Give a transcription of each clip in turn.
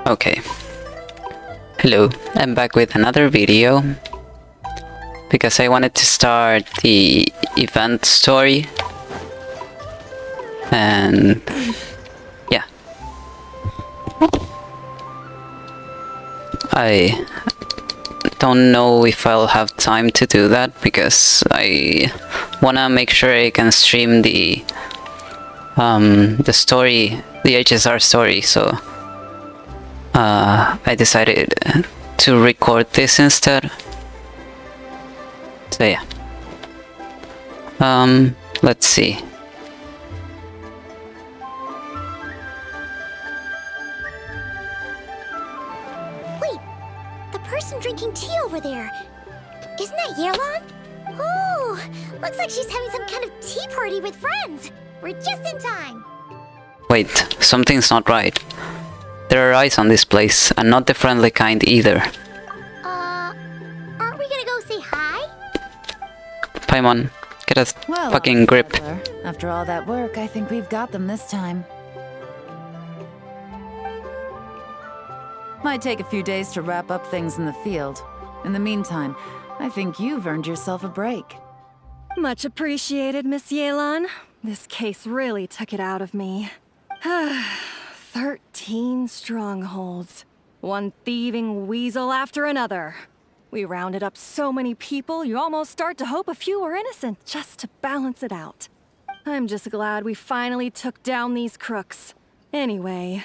Okay. Hello, I'm back with another video because I wanted to start the event story and yeah. I don't know if I'll have time to do that because I wanna make sure I can stream the story, the HSR story, so I decided to record this instead. So yeah. Let's see. Wait, the person drinking tea over there. Isn't that Yelan? Oh, looks like she's having some kind of tea party with friends. We're just in time. Wait, something's not right. There are eyes on this place, and not the friendly kind either. Aren't we gonna go say hi? Paimon, get a fucking grip. Traveler, after all that work, I think we've got them this time. Might take a few days to wrap up things in the field. In the meantime, I think you've earned yourself a break. Much appreciated, Miss Yelan. This case really took it out of me. 13 strongholds. One thieving weasel after another. We rounded up so many people, you almost start to hope a few were innocent, just to balance it out. I'm just glad we finally took down these crooks. Anyway,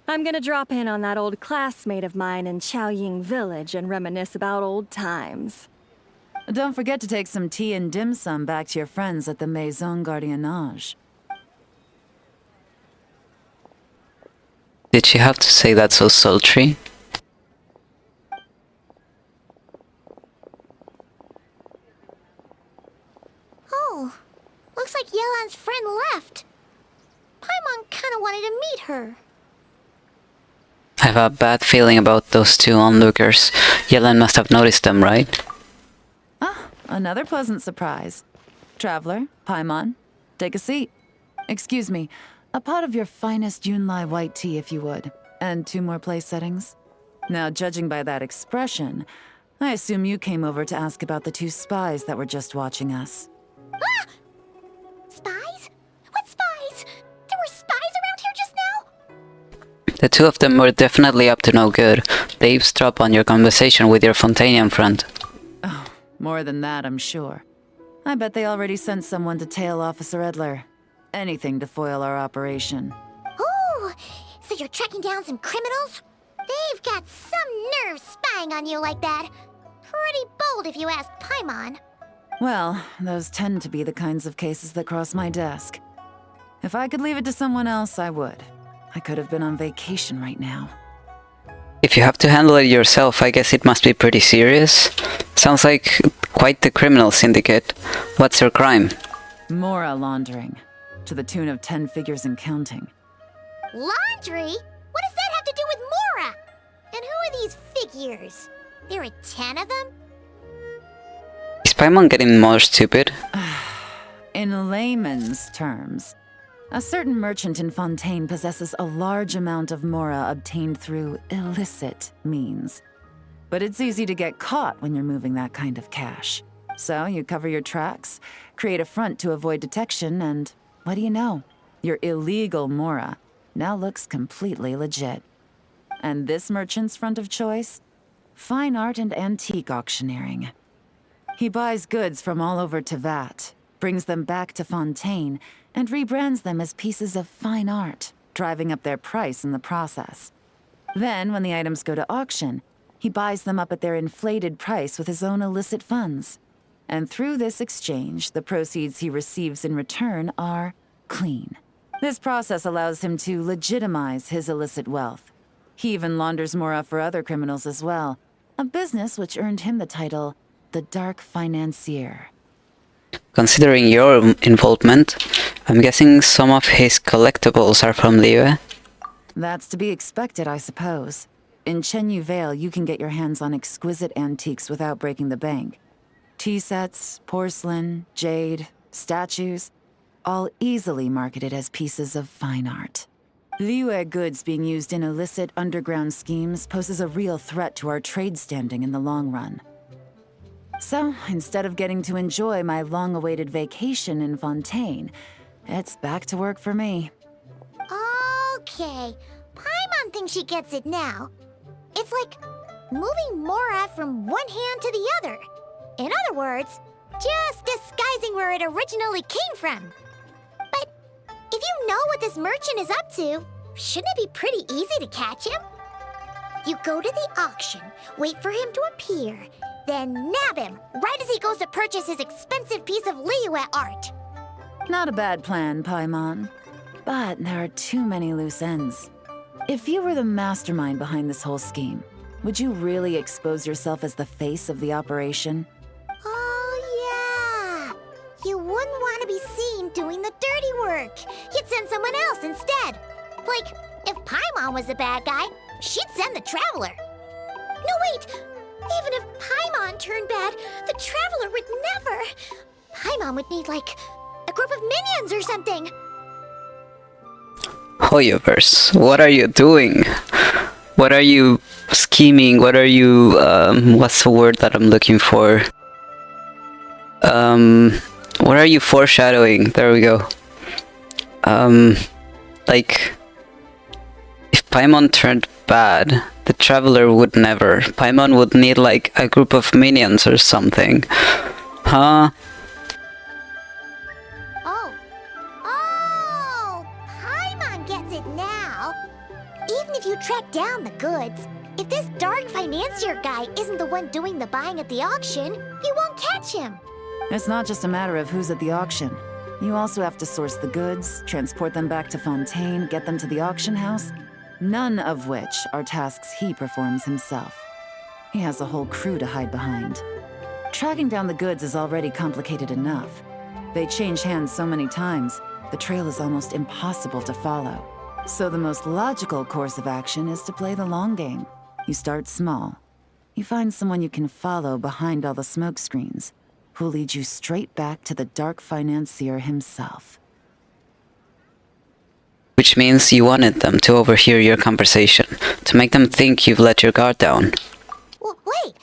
I'm gonna drop in on that old classmate of mine in Chaoying Village and reminisce about old times. Don't forget to take some tea and dim sum back to your friends at the Maison Gardiennage. Did she have to say that so sultry? Oh, looks like Yelan's friend left. Paimon kinda wanted to meet her. I have a bad feeling about those two onlookers. Yelan must have noticed them, right? Ah, another pleasant surprise. Traveler, Paimon, take a seat. Excuse me, a pot of your finest Yunlai white tea if you would, and 2 more place settings. Now, judging by that expression, I assume you came over to ask about the 2 spies that were just watching us. Ah! Spies? What spies? There were spies around here just now? The two of them were definitely up to no good. They eavesdropped on your conversation with your Fontanian friend. Oh, more than that, I'm sure. I bet they already sent someone to tail Officer Edler. Anything to foil our operation. Oh, so you're tracking down some criminals? They've got some nerve spying on you like that. Pretty bold if you ask Paimon. Well, those tend to be the kinds of cases that cross my desk. If I could leave it to someone else, I would. I could have been on vacation right now. If you have to handle it yourself, I guess it must be pretty serious. Sounds like quite the criminal syndicate. What's your crime? Mora laundering. To the tune of 10 figures and counting. Laundry? What does that have to do with Mora? And who are these figures? There are 10 of them? Is Paimon getting more stupid? In layman's terms, a certain merchant in Fontaine possesses a large amount of Mora obtained through illicit means. But it's easy to get caught when you're moving that kind of cash. So you cover your tracks, create a front to avoid detection, and what do you know? Your illegal Mora now looks completely legit. And this merchant's front of choice? Fine art and antique auctioneering. He buys goods from all over Tevat, brings them back to Fontaine, and rebrands them as pieces of fine art, driving up their price in the process. Then, when the items go to auction, he buys them up at their inflated price with his own illicit funds. And through this exchange, the proceeds he receives in return are clean. This process allows him to legitimize his illicit wealth. He even launders Mora for other criminals as well, a business which earned him the title, the Dark Financier. Considering your involvement, I'm guessing some of his collectibles are from Live. That's to be expected, I suppose. In Chenyu Vale, you can get your hands on exquisite antiques without breaking the bank. Tea sets, porcelain, jade, statues, all easily marketed as pieces of fine art. Liyue goods being used in illicit underground schemes poses a real threat to our trade standing in the long run. So, instead of getting to enjoy my long-awaited vacation in Fontaine, it's back to work for me. Okay, Paimon thinks she gets it now. It's like moving Mora from one hand to the other. In other words, just disguising where it originally came from. But if you know what this merchant is up to, shouldn't it be pretty easy to catch him? You go to the auction, wait for him to appear, then nab him right as he goes to purchase his expensive piece of Liyue art. Not a bad plan, Paimon. But there are too many loose ends. If you were the mastermind behind this whole scheme, would you really expose yourself as the face of the operation? Oh, yeah. You wouldn't want to be seen doing the dirty work. You'd send someone else instead. Like, if Paimon was the bad guy, she'd send the Traveler. No, wait. Even if Paimon turned bad, the Traveler would never. Paimon would need, like, a group of minions or something. Hoyoverse, what are you doing? What are you scheming? What are you, what's the word that I'm looking for? What are you foreshadowing? There we go. Like, if Paimon turned bad, the Traveler would never. Paimon would need, like, a group of minions or something. Huh? Track down the goods. If this dark financier guy isn't the one doing the buying at the auction, you won't catch him. It's not just a matter of who's at the auction. You also have to source the goods, transport them back to Fontaine, get them to the auction house, none of which are tasks he performs himself. He has a whole crew to hide behind. Tracking down the goods is already complicated enough. They change hands so many times, the trail is almost impossible to follow. So the most logical course of action is to play the long game. You start small. You find someone you can follow behind all the smoke screens, who'll lead you straight back to the dark financier himself. Which means you wanted them to overhear your conversation, to make them think you've let your guard down. Wait,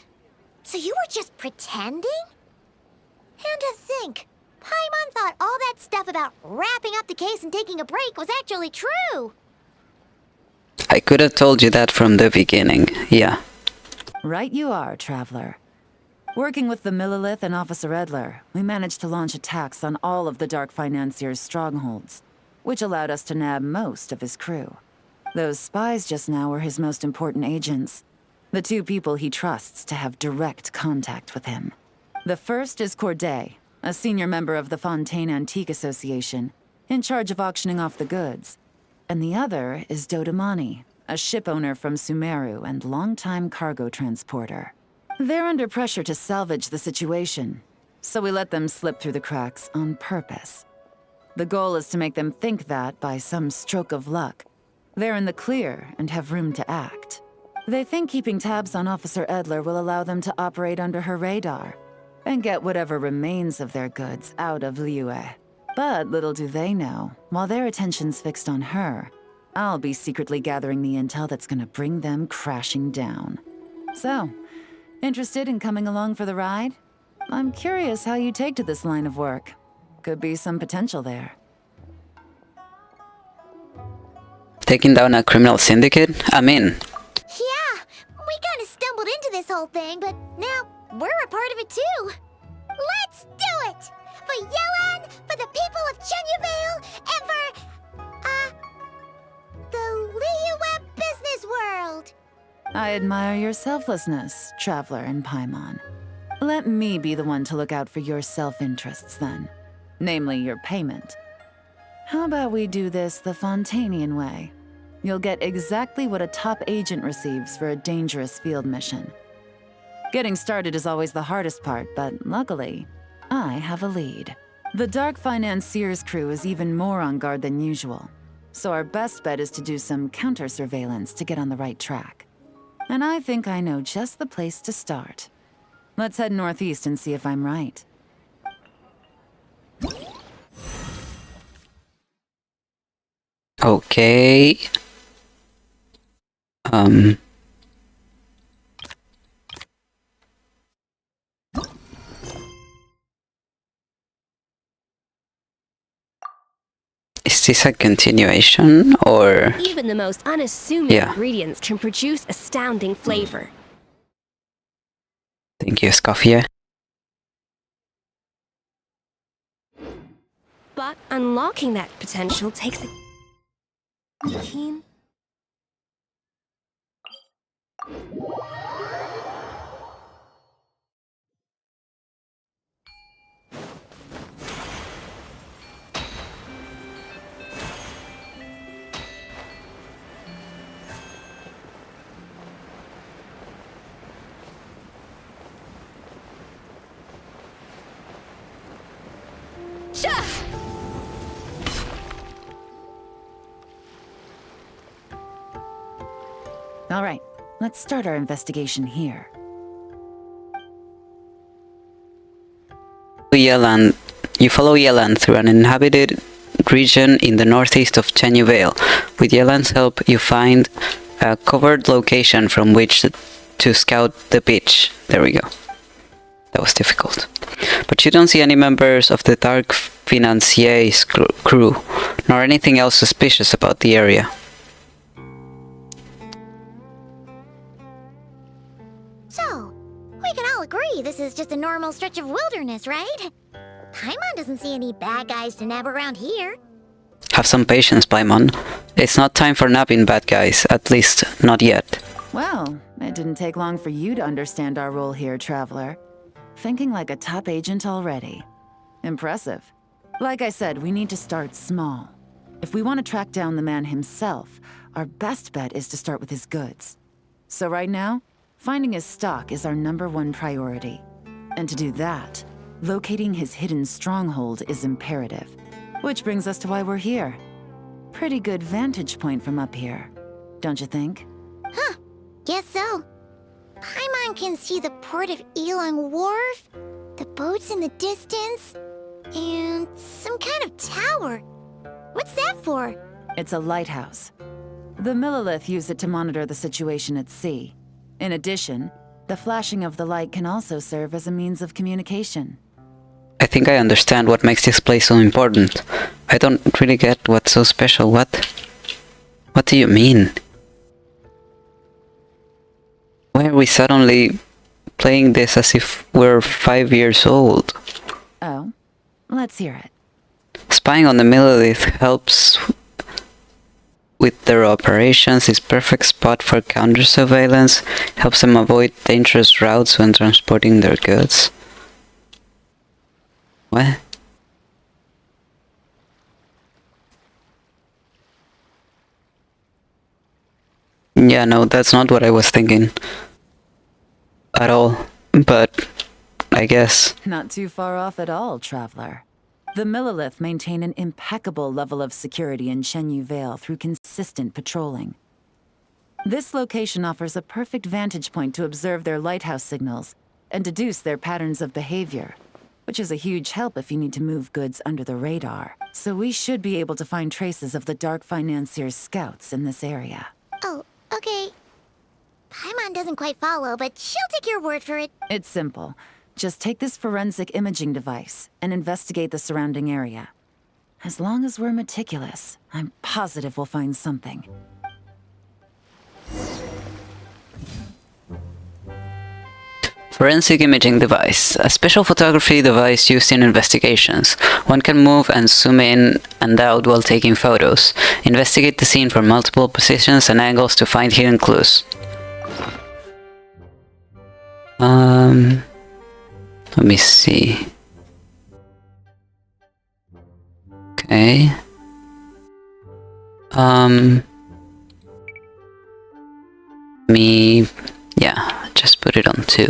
so you were just pretending? And to think, Paimon thought all that stuff about wrapping up the case and taking a break was actually true. I could have told you that from the beginning, yeah. Right you are, Traveler. Working with the Millilith and Officer Edler, we managed to launch attacks on all of the Dark Financier's strongholds, which allowed us to nab most of his crew. Those spies just now were his most important agents, the two people he trusts to have direct contact with him. The first is Corday, a senior member of the Fontaine Antique Association, in charge of auctioning off the goods. And the other is Dodamani, a ship owner from Sumeru and longtime cargo transporter. They're under pressure to salvage the situation, so we let them slip through the cracks on purpose. The goal is to make them think that, by some stroke of luck, they're in the clear and have room to act. They think keeping tabs on Officer Edler will allow them to operate under her radar, and get whatever remains of their goods out of Liyue. But little do they know, while their attention's fixed on her, I'll be secretly gathering the intel that's gonna bring them crashing down. So, interested in coming along for the ride? I'm curious how you take to this line of work. Could be some potential there. Taking down a criminal syndicate? I'm in. Yeah, we kind of stumbled into this whole thing, but now we're a part of it too. Let's do it! For Yelan, for the people of Chenyavale, and for, the Liyue business world! I admire your selflessness, Traveler and Paimon. Let me be the one to look out for your self-interests then. Namely, your payment. How about we do this the Fontainian way? You'll get exactly what a top agent receives for a dangerous field mission. Getting started is always the hardest part, but luckily, I have a lead. The Dark Financier's crew is even more on guard than usual, so our best bet is to do some counter-surveillance to get on the right track. And I think I know just the place to start. Let's head northeast and see if I'm right. Okay. Is this a continuation or? Even the most unassuming Yeah. ingredients can produce astounding flavor. Thank you, Scoffia. But unlocking that potential takes a keen. Shah! All right, let's start our investigation here. Yelan. You follow Yelan through an inhabited region in the northeast of Chenyu Vale. With Yelan's help, you find a covered location from which to scout the beach. There we go. That was difficult. But you don't see any members of the Dark Financier's crew, nor anything else suspicious about the area. So, we can all agree this is just a normal stretch of wilderness, right? Paimon doesn't see any bad guys to nab around here. Have some patience, Paimon. It's not time for nabbing bad guys, at least not yet. Well, it didn't take long for you to understand our role here, Traveler. Thinking like a top agent already. Impressive. Like I said, we need to start small. If we want to track down the man himself, our best bet is to start with his goods. So right now, finding his stock is our #1 priority. And to do that, locating his hidden stronghold is imperative. Which brings us to why we're here. Pretty good vantage point from up here, don't you think? Huh, guess so. Paimon can see the port of Yelan Wharf, the boats in the distance, and some kind of tower. What's that for? It's a lighthouse. The Millilith use it to monitor the situation at sea. In addition, the flashing of the light can also serve as a means of communication. I think I understand what makes this place so important. I don't really get what's so special. What do you mean? Why are we suddenly playing this as if we're 5 years old? Oh, let's hear it. Spying on the Millilith helps with their operations, is perfect spot for counter-surveillance, helps them avoid dangerous routes when transporting their goods. What? Yeah, no, that's not what I was thinking. At all. But I guess. Not too far off at all, Traveler. The Millilith maintain an impeccable level of security in Chenyu Vale through consistent patrolling. This location offers a perfect vantage point to observe their lighthouse signals and deduce their patterns of behavior, which is a huge help if you need to move goods under the radar. So we should be able to find traces of the Dark Financier's scouts in this area. Oh, okay. Paimon doesn't quite follow, but she'll take your word for it. It's simple. Just take this forensic imaging device and investigate the surrounding area. As long as we're meticulous, I'm positive we'll find something. Forensic imaging device. A special photography device used in investigations. One can move and zoom in and out while taking photos. Investigate the scene from multiple positions and angles to find hidden clues. Let me see. Okay. Yeah, just put it on 2.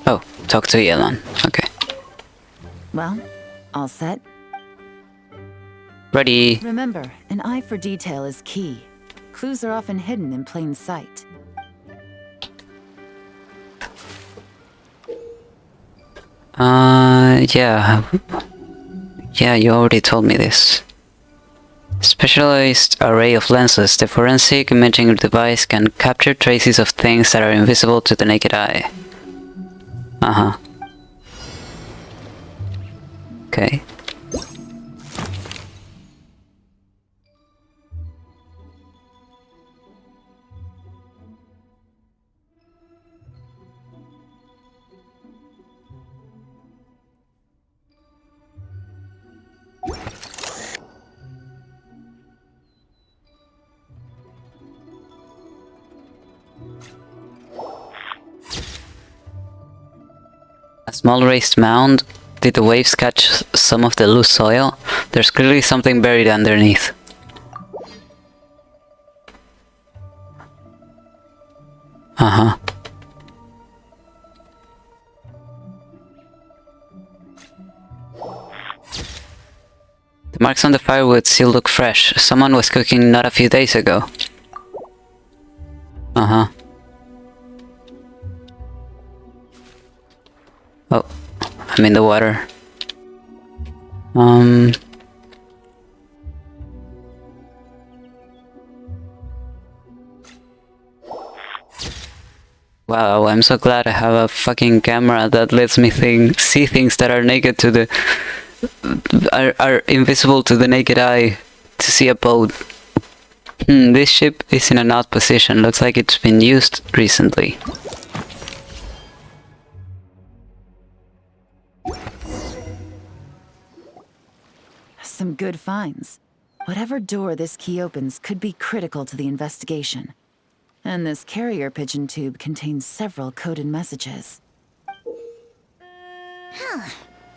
Oh, talk to Yelan. Okay. Well, all set? Ready. Remember, an eye for detail is key. Clues are often hidden in plain sight. Yeah. Yeah, you already told me this. Specialized array of lenses. The forensic imaging device can capture traces of things that are invisible to the naked eye. Uh-huh. Okay. A small raised mound. Did the waves catch some of the loose soil? There's clearly something buried underneath. Uh-huh. The marks on the firewood still look fresh. Someone was cooking not a few days ago. Uh-huh. Oh, I'm in the water. Wow, I'm so glad I have a fucking camera that lets me see things that are naked to the... are invisible to the naked eye to see a boat. This ship is in an odd position. Looks like it's been used recently. Some good finds. Whatever door this key opens could be critical to the investigation. And this carrier pigeon tube contains several coded messages. Huh.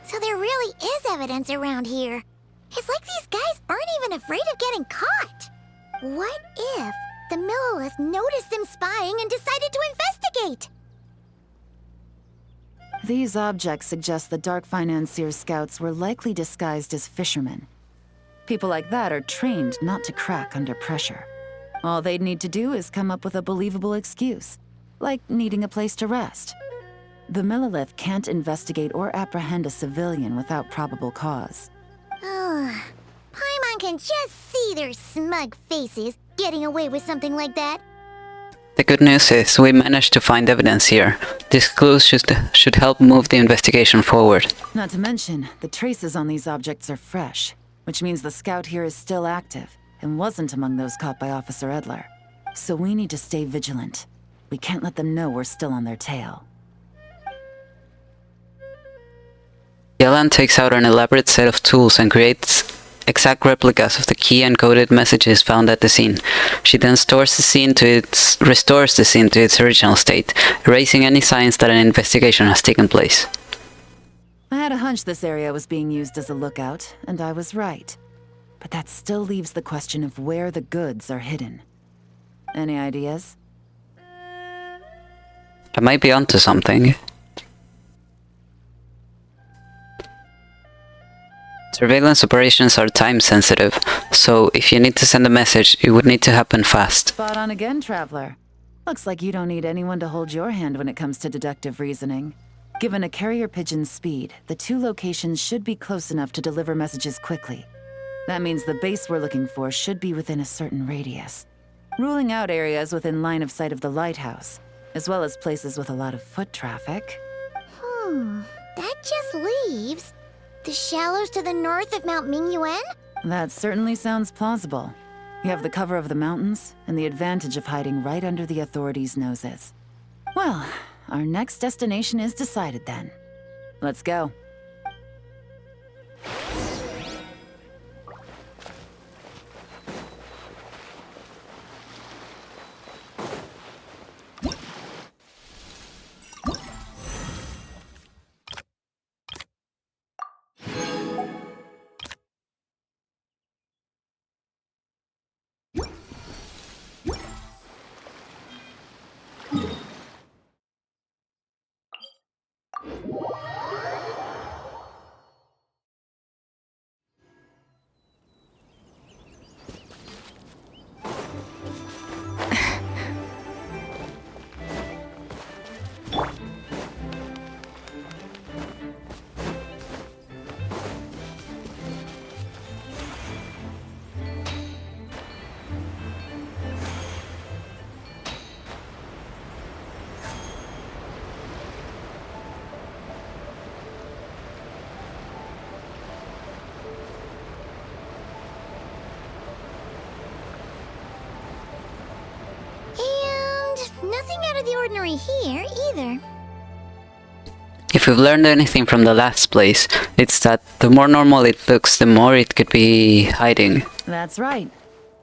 So there really is evidence around here. It's like these guys aren't even afraid of getting caught. What if the Millilith noticed them spying and decided to investigate? These objects suggest the Dark Financier scouts were likely disguised as fishermen. People like that are trained not to crack under pressure. All they'd need to do is come up with a believable excuse, like needing a place to rest. The Millilith can't investigate or apprehend a civilian without probable cause. Ugh. Paimon can just see their smug faces getting away with something like that. The good news is we managed to find evidence here. These clues should help move the investigation forward. Not to mention, the traces on these objects are fresh, which means the scout here is still active and wasn't among those caught by Officer Edler. So we need to stay vigilant. We can't let them know we're still on their tail. Yelan takes out an elaborate set of tools and creates exact replicas of the key encoded messages found at the scene. She then restores the scene to its original state, erasing any signs that an investigation has taken place. I had a hunch this area was being used as a lookout, and I was right. But that still leaves the question of where the goods are hidden. Any ideas? I might be onto something. Surveillance operations are time sensitive, so if you need to send a message, it would need to happen fast. Spot on again, Traveler. Looks like you don't need anyone to hold your hand when it comes to deductive reasoning. Given a carrier pigeon's speed, the two locations should be close enough to deliver messages quickly. That means the base we're looking for should be within a certain radius, ruling out areas within line of sight of the lighthouse, as well as places with a lot of foot traffic. That just leaves the shallows to the north of Mount Mingyuan? That certainly sounds plausible. You have the cover of the mountains, and the advantage of hiding right under the authorities' noses. Well, our next destination is decided then. Let's go. nothing out of the ordinary here, either. If we've learned anything from the last place, it's that the more normal it looks, the more it could be hiding. That's right.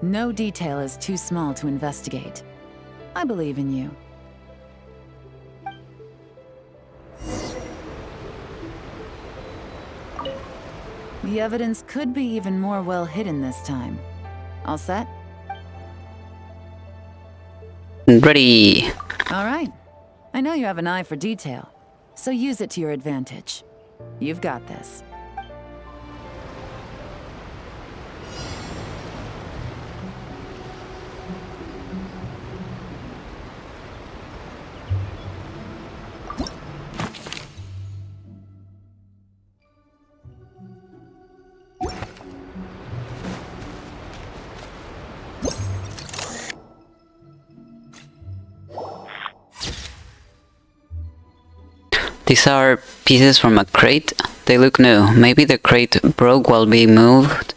No detail is too small to investigate. I believe in you. The evidence could be even more well hidden this time. All set? Ready! All right. I know you have an eye for detail, so use it to your advantage. You've got this. These are pieces from a crate. They look new. Maybe the crate broke while being moved.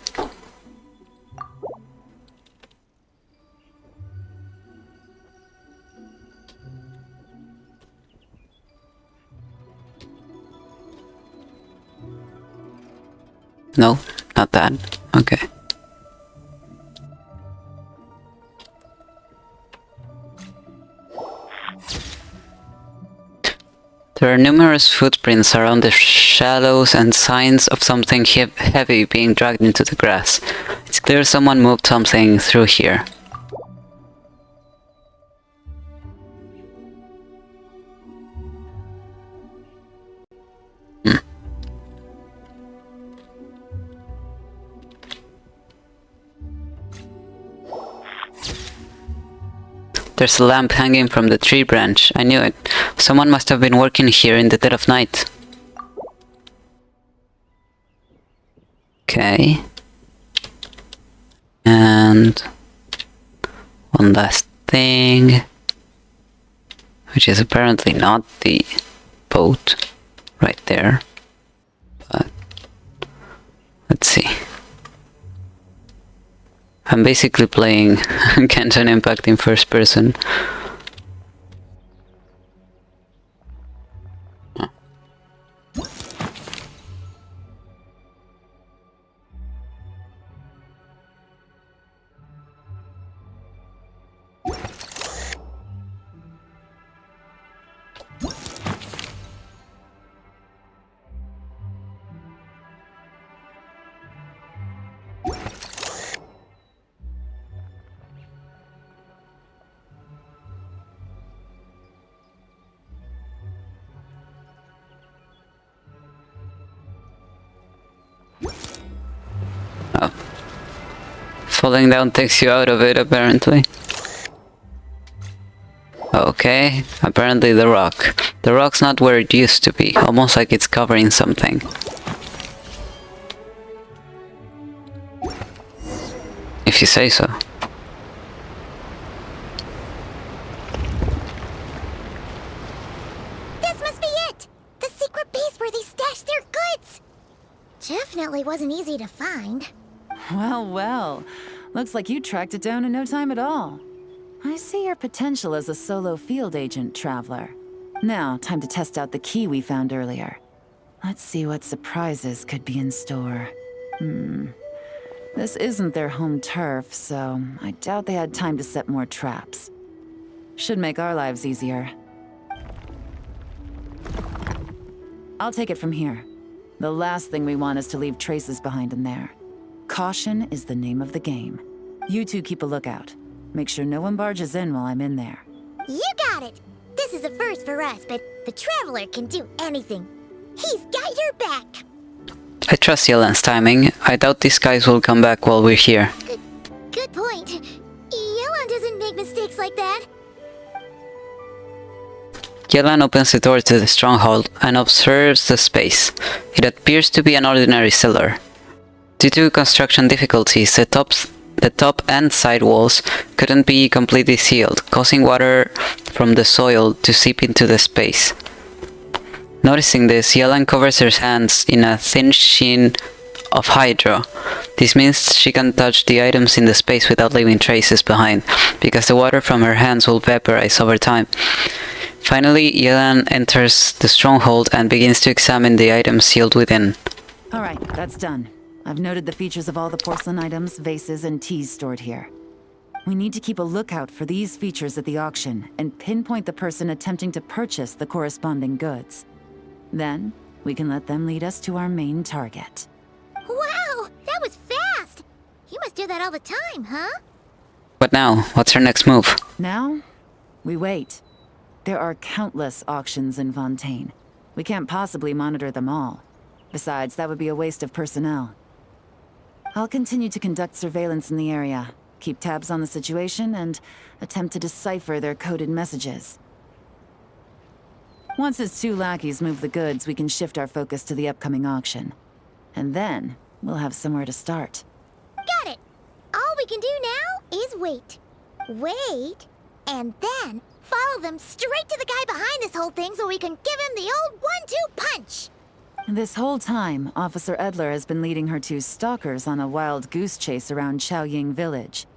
No, not that. Okay. There are numerous footprints around the shallows and signs of something heavy being dragged into the grass. It's clear someone moved something through here. There's a lamp hanging from the tree branch. I knew it. Someone must have been working here in the dead of night. Okay. And one last thing, which is apparently not the boat right there. But let's see. I'm basically playing Genshin Impact in first person. Falling down takes you out of it, apparently. Okay, apparently the rock. The rock's not where it used to be, almost like it's covering something. If you say so. This must be it! The secret base where they stashed their goods! Definitely wasn't easy to find. Well, well. Looks like you tracked it down in no time at all. I see your potential as a solo field agent, Traveler. Now, time to test out the key we found earlier. Let's see what surprises could be in store. This isn't their home turf, so I doubt they had time to set more traps. Should make our lives easier. I'll take it from here. The last thing we want is to leave traces behind in there. Caution is the name of the game. You two keep a lookout. Make sure no one barges in while I'm in there. You got it! This is a first for us, but the Traveler can do anything. He's got your back! I trust Yelan's timing. I doubt these guys will come back while we're here. Good point. Yelan doesn't make mistakes like that. Yelan opens the door to the stronghold and observes the space. It appears to be an ordinary cellar. Due to construction difficulties, the top and side walls couldn't be completely sealed, causing water from the soil to seep into the space. Noticing this, Yelan covers her hands in a thin sheen of hydro. This means she can touch the items in the space without leaving traces behind, because the water from her hands will vaporize over time. Finally, Yelan enters the stronghold and begins to examine the items sealed within. Alright, that's done. I've noted the features of all the porcelain items, vases, and teas stored here. We need to keep a lookout for these features at the auction and pinpoint the person attempting to purchase the corresponding goods. Then, we can let them lead us to our main target. Wow, that was fast! You must do that all the time, huh? But now, what's her next move? Now, we wait. There are countless auctions in Fontaine. We can't possibly monitor them all. Besides, that would be a waste of personnel. I'll continue to conduct surveillance in the area, keep tabs on the situation, and attempt to decipher their coded messages. Once his 2 lackeys move the goods, we can shift our focus to the upcoming auction. And then, we'll have somewhere to start. Got it! All we can do now is wait. Wait, and then follow them straight to the guy behind this whole thing so we can give him the old 1-2 punch! This whole time, Officer Edler has been leading her 2 stalkers on a wild goose chase around Chaoying village.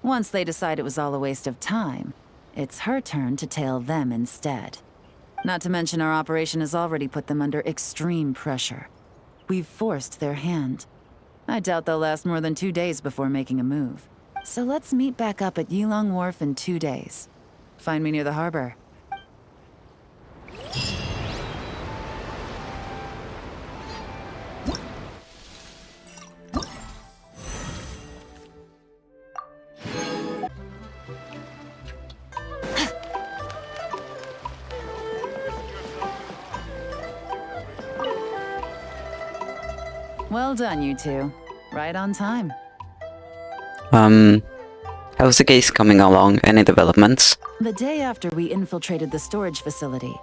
Once they decide it was all a waste of time, it's her turn to tail them instead. Not to mention our operation has already put them under extreme pressure. We've forced their hand. I doubt they'll last more than 2 days before making a move. So let's meet back up at Yulong Wharf in 2 days. Find me near the harbor. Well done, you 2. Right on time. How's the case coming along? Any developments? The day after we infiltrated the storage facility,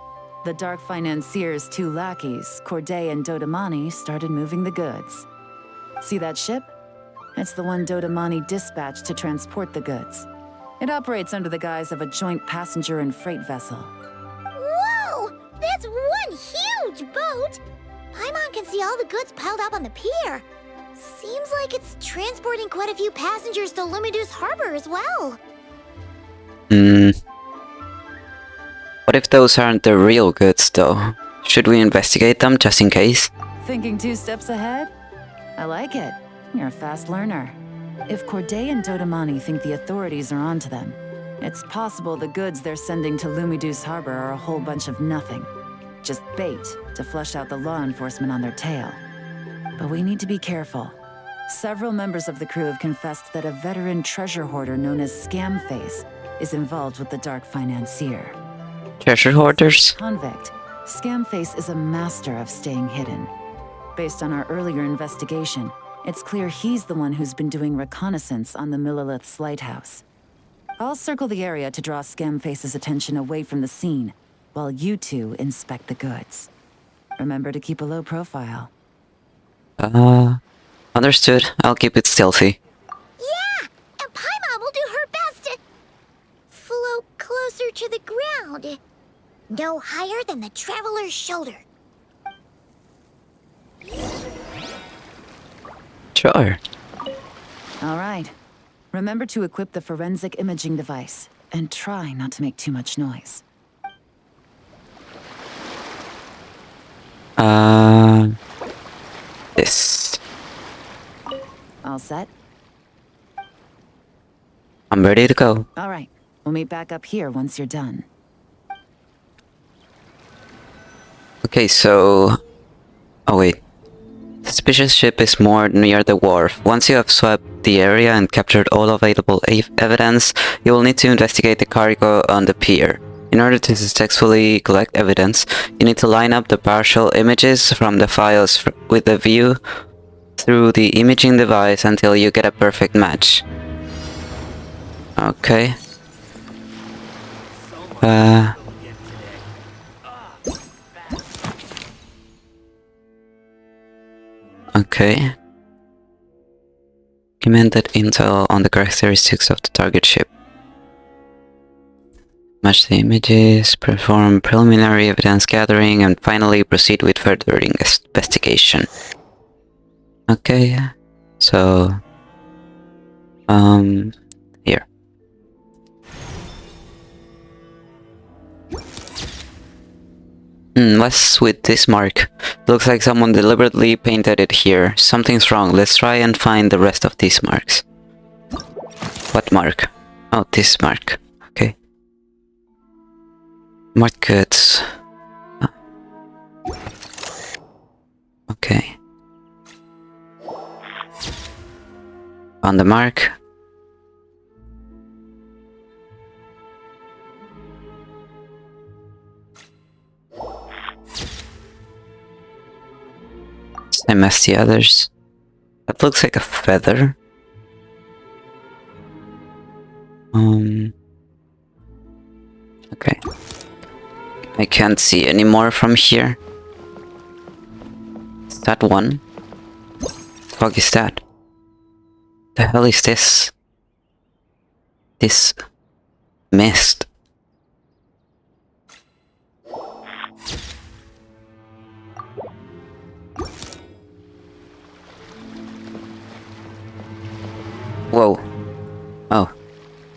the Dark Financier's 2 lackeys, Corday and Dodamani, started moving the goods. See that ship? It's the one Dodamani dispatched to transport the goods. It operates under the guise of a joint passenger and freight vessel. Whoa! That's one huge boat! Paimon can see all the goods piled up on the pier. Seems like it's transporting quite a few passengers to Lumidu's harbor as well. What if those aren't the real goods, though? Should we investigate them just in case? Thinking 2 steps ahead? I like it. You're a fast learner. If Corday and Dodamani think the authorities are onto them, it's possible the goods they're sending to Lumidu's harbor are a whole bunch of nothing. Just bait to flush out the law enforcement on their tail. But we need to be careful. Several members of the crew have confessed that a veteran treasure hoarder known as Scamface is involved with the Dark Financier. Treasure hoarders? Convict, Scamface is a master of staying hidden. Based on our earlier investigation, it's clear he's the one who's been doing reconnaissance on the Millilith's lighthouse. I'll circle the area to draw Scamface's attention away from the scene, while you 2 inspect the goods. Remember to keep a low profile. Understood. I'll keep it stealthy. Yeah! And Paimon will do her best to float closer to the ground. No higher than the traveler's shoulder. Sure. All right. Remember to equip the forensic imaging device, and try not to make too much noise. This. All set? I'm ready to go. All right. We'll meet back up here once you're done. Okay, so... Oh wait. The suspicious ship is moored near the wharf. Once you have swept the area and captured all available evidence, you will need to investigate the cargo on the pier. In order to successfully collect evidence, you need to line up the partial images from the files with the view through the imaging device until you get a perfect match. Okay. Okay. Documented intel on the characteristics of the target ship. Match the images, perform preliminary evidence gathering, and finally proceed with further investigation. Okay, so here. What's with this mark? Looks like someone deliberately painted it here. Something's wrong. Let's try and find the rest of these marks. What mark? Oh, this mark. Okay. Marked goods. Okay. On the mark. Same as the others. That looks like a feather. Okay. I can't see any more from here. Is that one? What the fuck is that? The hell is this? This mist. Whoa. Oh.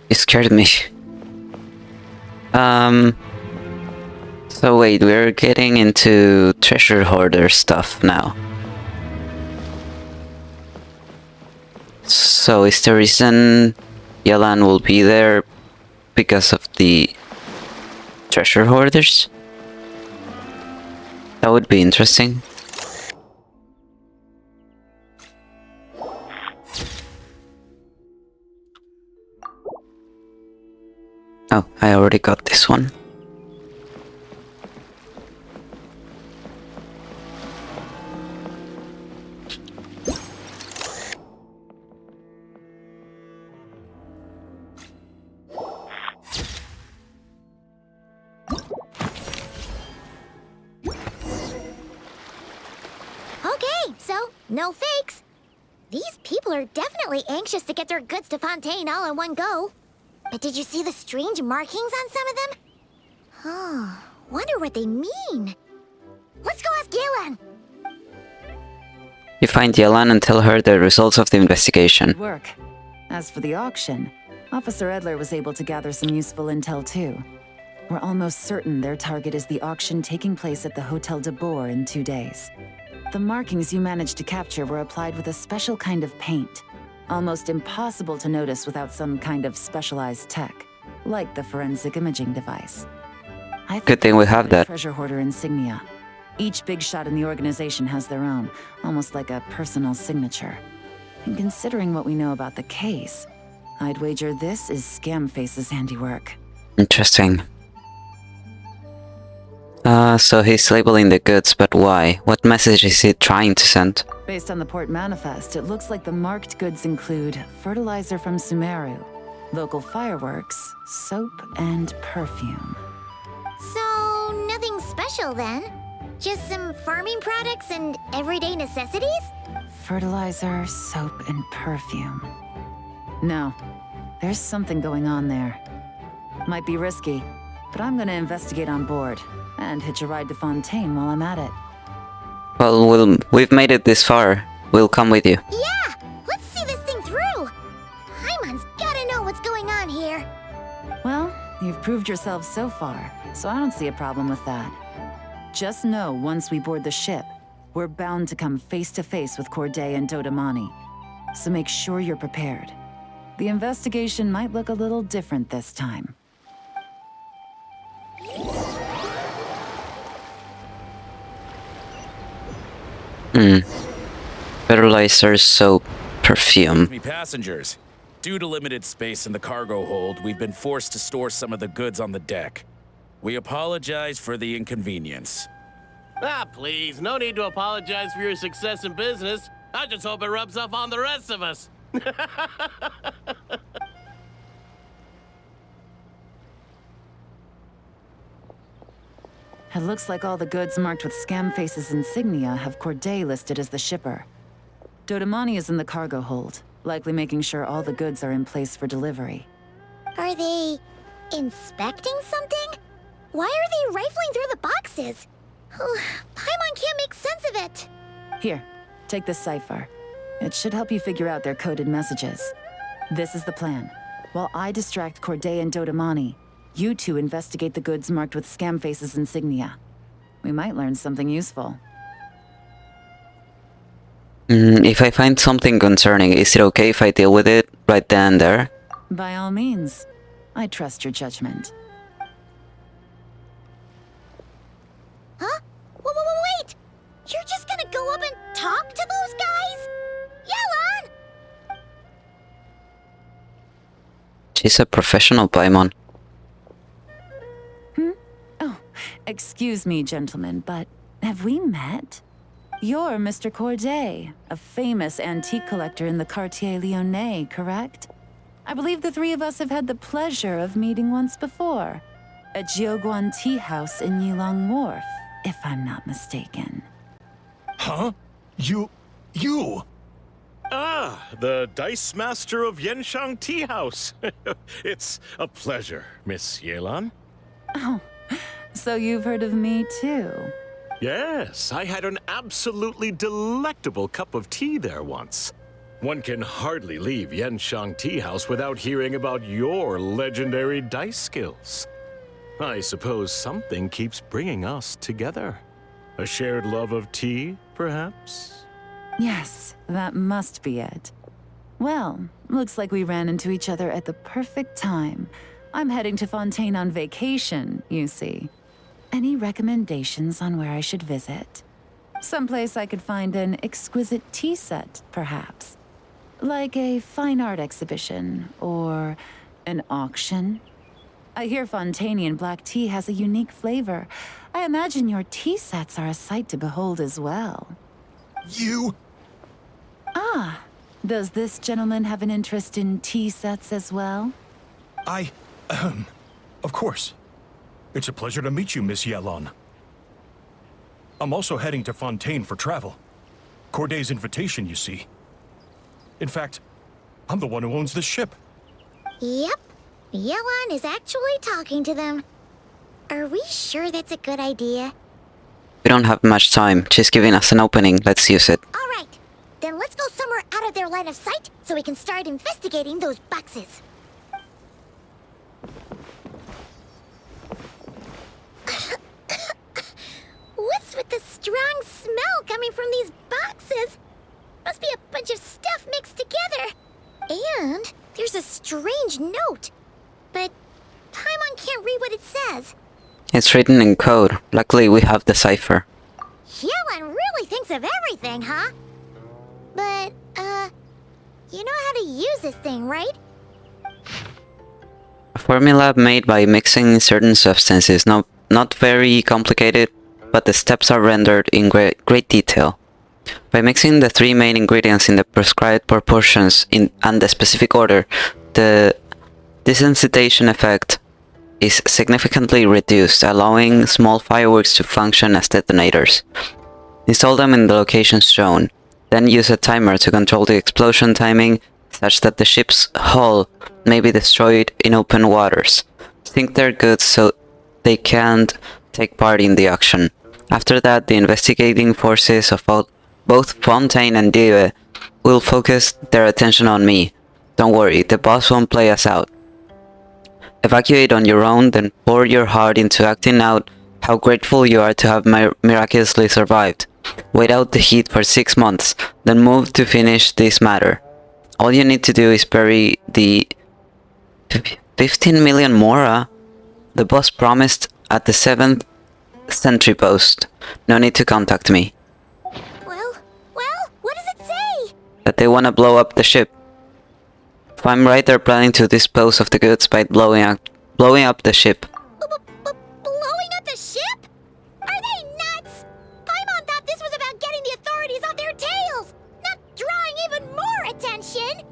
It scared me. So wait, we're getting into treasure hoarder stuff now. So is the reason Yelan will be there because of the treasure hoarders? That would be interesting. Oh, I already got this one. Okay, so no fakes. These people are definitely anxious to get their goods to Fontaine all in one go. But did you see the strange markings on some of them? Oh, wonder what they mean. Let's go ask Yelan. You find Yelan and tell her the results of the investigation. Good work. As for the auction, Officer Edler was able to gather some useful intel too. We're almost certain their target is the auction taking place at the Hotel de Boer in 2 days. The markings you managed to capture were applied with a special kind of paint. Almost impossible to notice without some kind of specialized tech, like the forensic imaging device. I Good thing we have that. Treasure hoarder insignia. Each big shot in the organization has their own, almost like a personal signature. And considering what we know about the case, I'd wager this is Scamface's handiwork. Interesting. So he's labeling the goods, but why? What message is he trying to send? Based on the port manifest, it looks like the marked goods include fertilizer from Sumeru, local fireworks, soap, and perfume. So, nothing special then? Just some farming products and everyday necessities? Fertilizer, soap, and perfume. No, there's something going on there. Might be risky, but I'm gonna investigate on board and hitch a ride to Fontaine while I'm at it. Well, we've made it this far. We'll come with you. Yeah! Let's see this thing through! Paimon's gotta know what's going on here. Well, you've proved yourself so far, so I don't see a problem with that. Just know once we board the ship, we're bound to come face to face with Corday and Dodamani. So make sure you're prepared. The investigation might look a little different this time. Fertilizer, soap, perfume. Me passengers. Due to limited space in the cargo hold, we've been forced to store some of the goods on the deck. We apologize for the inconvenience. Ah, please, no need to apologize for your success in business. I just hope it rubs off on the rest of us. It looks like all the goods marked with Scamface's insignia have Corday listed as the shipper. Dodamani is in the cargo hold, likely making sure all the goods are in place for delivery. Are they inspecting something? Why are they rifling through the boxes? Oh, Paimon can't make sense of it. Here, take this cipher. It should help you figure out their coded messages. This is the plan. While I distract Corday and Dodamani, you two investigate the goods marked with Scamface's insignia. We might learn something useful. If I find something concerning, is it okay if I deal with it right then and there? By all means. I trust your judgment. Huh? Wait! You're just gonna go up and talk to those guys? Yelan! She's a professional Paimon. Oh, excuse me, gentlemen, but have we met? You're Mr. Corday, a famous antique collector in the Quartier Lyonnais, correct? I believe the three of us have had the pleasure of meeting once before. At Jiuguan Tea House in Yilong Wharf, if I'm not mistaken. Huh? You... Ah, the Dice Master of Yenshang Tea House. It's a pleasure, Miss Yelan. Oh, so you've heard of me too? Yes, I had an absolutely delectable cup of tea there once. One can hardly leave Yenshang Tea House without hearing about your legendary dice skills. I suppose something keeps bringing us together. A shared love of tea, perhaps? Yes, that must be it. Well, looks like we ran into each other at the perfect time. I'm heading to Fontaine on vacation, you see. Any recommendations on where I should visit? Someplace I could find an exquisite tea set, perhaps. Like a fine art exhibition, or an auction. I hear Fontainian black tea has a unique flavor. I imagine your tea sets are a sight to behold as well. You... Ah, does this gentleman have an interest in tea sets as well? Of course. It's a pleasure to meet you, Miss Yelan. I'm also heading to Fontaine for travel. Corday's invitation, you see. In fact, I'm the one who owns the ship. Yep. Yelan is actually talking to them. Are we sure that's a good idea? We don't have much time. She's giving us an opening. Let's use it. Alright. Then let's go somewhere out of their line of sight so we can start investigating those boxes. What's with the strong smell coming from these boxes? Must be a bunch of stuff mixed together. And there's a strange note. But Paimon can't read what it says. It's written in code. Luckily, we have the cipher. Yelan really thinks of everything, huh? But, you know how to use this thing, right? A formula made by mixing certain substances. Not very complicated, but the steps are rendered in great detail. By mixing the three main ingredients in the prescribed proportions and the specific order, the desensitization effect is significantly reduced, allowing small fireworks to function as detonators. Install them in the locations shown, then use a timer to control the explosion timing such that the ship's hull may be destroyed in open waters. Sink their goods so they can't take part in the auction. After that, the investigating forces of both Fontaine and Dive will focus their attention on me. Don't worry, the boss won't play us out. Evacuate on your own, then pour your heart into acting out how grateful you are to have miraculously survived. Wait out the heat for 6 months, then move to finish this matter. All you need to do is bury the 15 million mora the boss promised at the 7th sentry post. No need to contact me. Well, what does it say? That they wanna blow up the ship. If I'm right, they're planning to dispose of the goods by blowing up the ship. Blowing up the ship? Are they nuts? Paimon thought this was about getting the authorities off their tails, not drawing even more attention.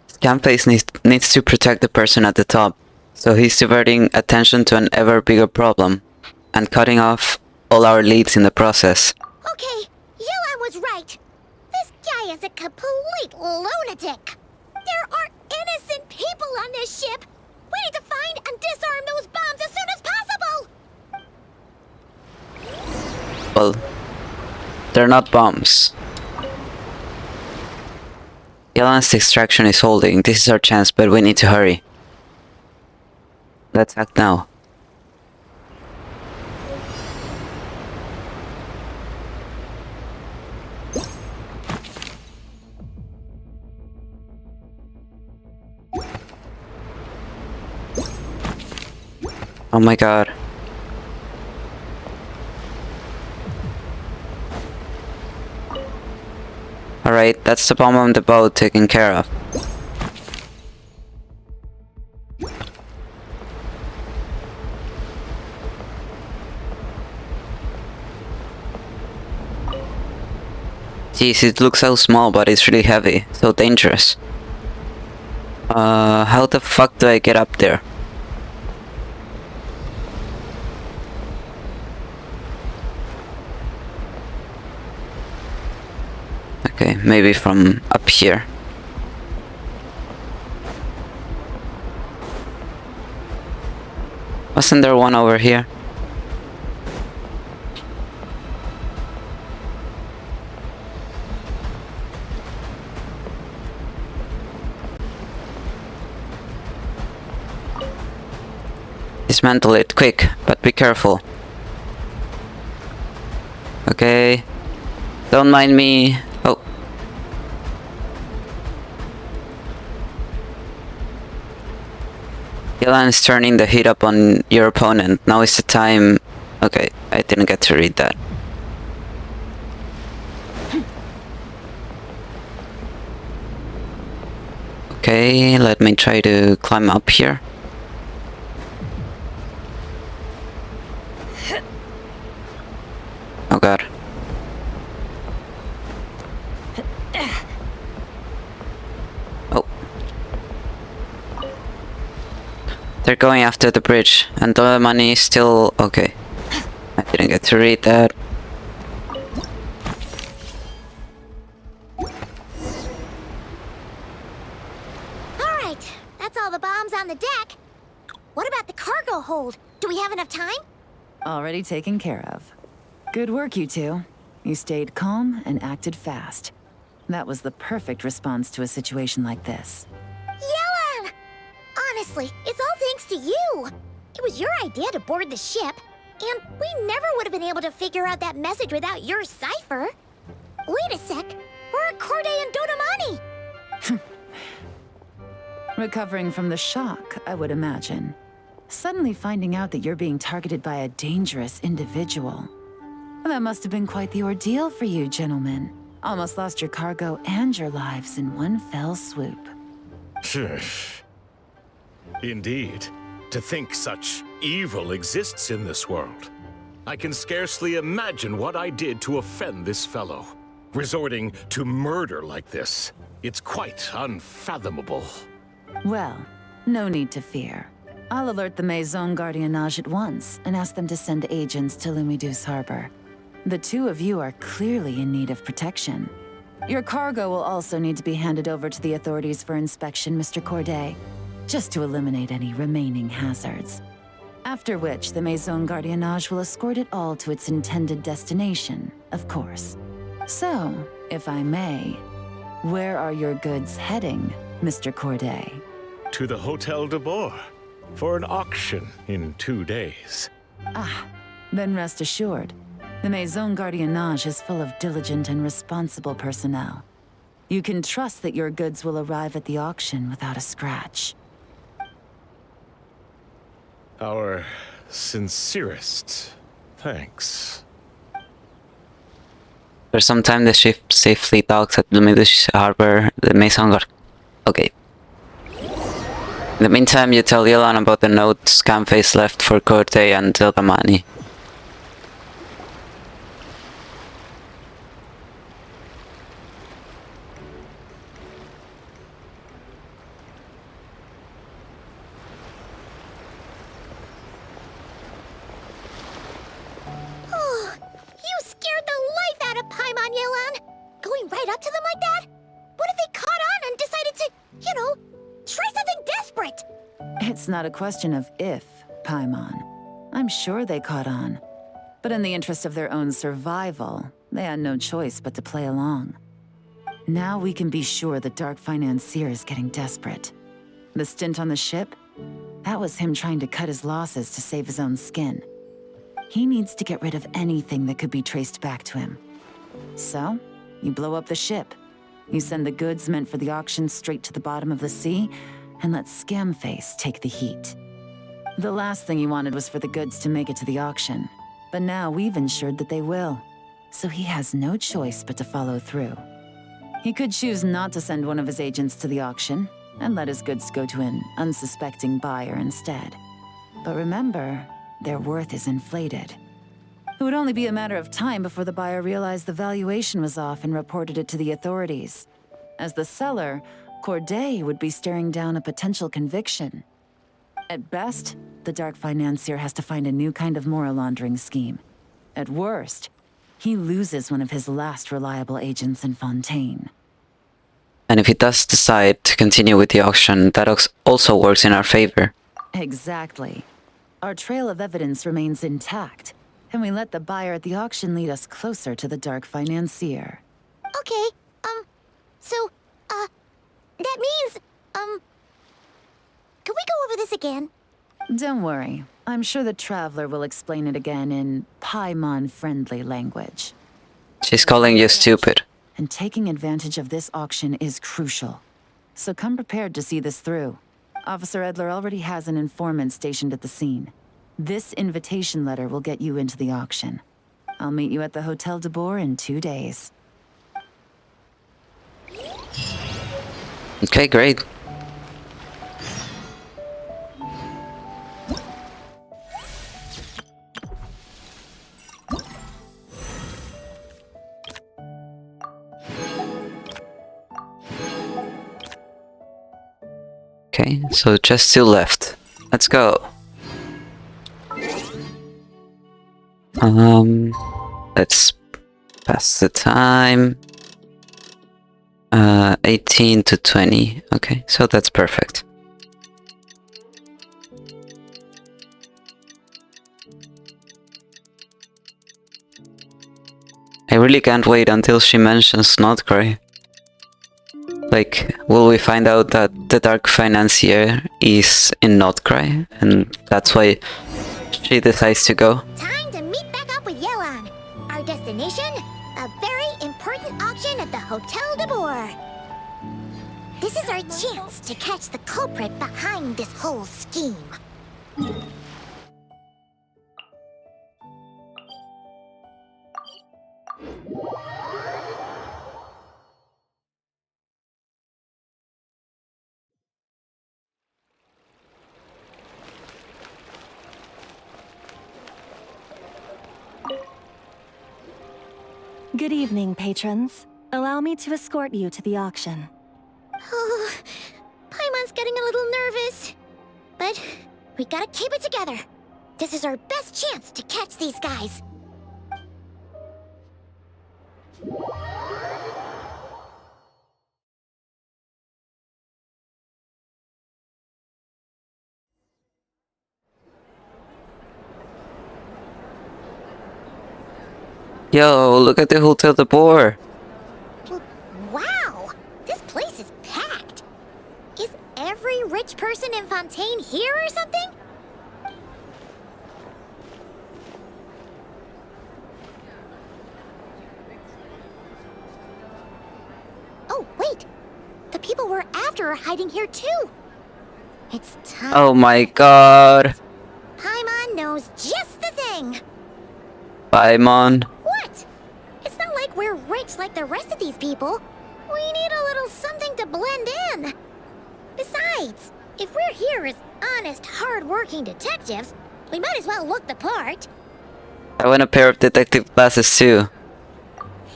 Scamface needs to protect the person at the top, so he's diverting attention to an ever bigger problem, and cutting off all our leads in the process. Okay, Yelan was right. This guy is a complete lunatic. There are innocent people on this ship. We need to find and disarm those bombs as soon as possible. Well, They're not bombs. Yelan's distraction is holding. This is our chance, but we need to hurry. Let's act now. Oh my god. Alright, that's the bomb on the boat taken care of. Jeez, it looks so small, but it's really heavy. So dangerous. How the fuck do I get up there? Okay, maybe from up here. Wasn't there one over here? Dismantle it, quick, but be careful. Okay. Don't mind me. Oh. Yelan is turning the heat up on your opponent. Now is the time. Okay, I didn't get to read that. Okay, let me try to climb up here. Oh god. Oh. They're going after the bridge, and the money is still okay. I didn't get to read that. Alright, that's all the bombs on the deck. What about the cargo hold? Do we have enough time? Already taken care of. Good work, you two. You stayed calm and acted fast. That was the perfect response to a situation like this. Yelan! Honestly, it's all thanks to you. It was your idea to board the ship, and we never would have been able to figure out that message without your cipher. Wait a sec, we're at Corday and Dodamani. Recovering from the shock, I would imagine. Suddenly finding out that you're being targeted by a dangerous individual. That must have been quite the ordeal for you, gentlemen. Almost lost your cargo and your lives in one fell swoop. Indeed. To think such evil exists in this world. I can scarcely imagine what I did to offend this fellow. Resorting to murder like this. It's quite unfathomable. Well, no need to fear. I'll alert the Maison Gardiennage at once and ask them to send agents to Lumidus Harbor. The two of you are clearly in need of protection. Your cargo will also need to be handed over to the authorities for inspection, Mr. Corday, just to eliminate any remaining hazards. After which, the Maison Gardiennage will escort it all to its intended destination, of course. So, if I may, where are your goods heading, Mr. Corday? To the Hotel de Boer for an auction in 2 days. Ah, then rest assured. The Maison Gardiennage is full of diligent and responsible personnel. You can trust that your goods will arrive at the auction without a scratch. Our sincerest thanks. For some time the ship safely docks at Lumidus Harbor, the Maison Guard. Okay. In the meantime, you tell Yelan about the note Scamface left for Corte and Dodamani. You scared the life out of Paimon, Yelan! Going right up to them like that? What if they caught on and decided to, try something desperate? It's not a question of if, Paimon. I'm sure they caught on. But in the interest of their own survival, They had no choice but to play along. Now we can be sure the Dark Financier is getting desperate. The stint on the ship? That was him trying to cut his losses to save his own skin. He needs to get rid of anything that could be traced back to him. So, you blow up the ship. You send the goods meant for the auction straight to the bottom of the sea, and let Scamface take the heat. The last thing he wanted was for the goods to make it to the auction, but now we've ensured that they will, so he has no choice but to follow through. He could choose not to send one of his agents to the auction, and let his goods go to an unsuspecting buyer instead. But remember, their worth is inflated. It would only be a matter of time before the buyer realized the valuation was off and reported it to the authorities. As the seller, Corday would be staring down a potential conviction. At best, the Dark Financier has to find a new kind of mora laundering scheme. At worst, he loses one of his last reliable agents in Fontaine. And if he does decide to continue with the auction, that also works in our favor. Exactly. Our trail of evidence remains intact, and we let the buyer at the auction lead us closer to the Dark Financier. Okay, that means, can we go over this again? Don't worry. I'm sure the Traveler will explain it again in Paimon-friendly language. She's calling you stupid. And taking advantage of this auction is crucial. So come prepared to see this through. Officer Edler already has an informant stationed at the scene. This invitation letter will get you into the auction. I'll meet you at the Hotel de Boer in 2 days. Okay, great. Okay, so just 2 left. Let's go. Let's pass the time. 18 to 20. Okay, so that's perfect. I really can't wait until she mentions Notcry. Like, will we find out that the Dark Financier is in Notcry, and that's why she decides to go? Time to meet back up with Yelan. Our destination? A very important auction at the Hotel de Boer. This is our chance to catch the culprit behind this whole scheme. Good evening, patrons. Allow me to escort you to the auction. Oh, Paimon's getting a little nervous. But we gotta keep it together. This is our best chance to catch these guys. Yo, look at the Hotel de Boer. Wow! This place is packed. Is every rich person in Fontaine here or something? Oh, wait! The people we're after are hiding here too! It's time. Oh my god. Paimon knows just the thing! Paimon. What? It's not like we're rich like the rest of these people. We need a little something to blend in. Besides, if we're here as honest, hard-working detectives, we might as well look the part. I want a pair of detective glasses too.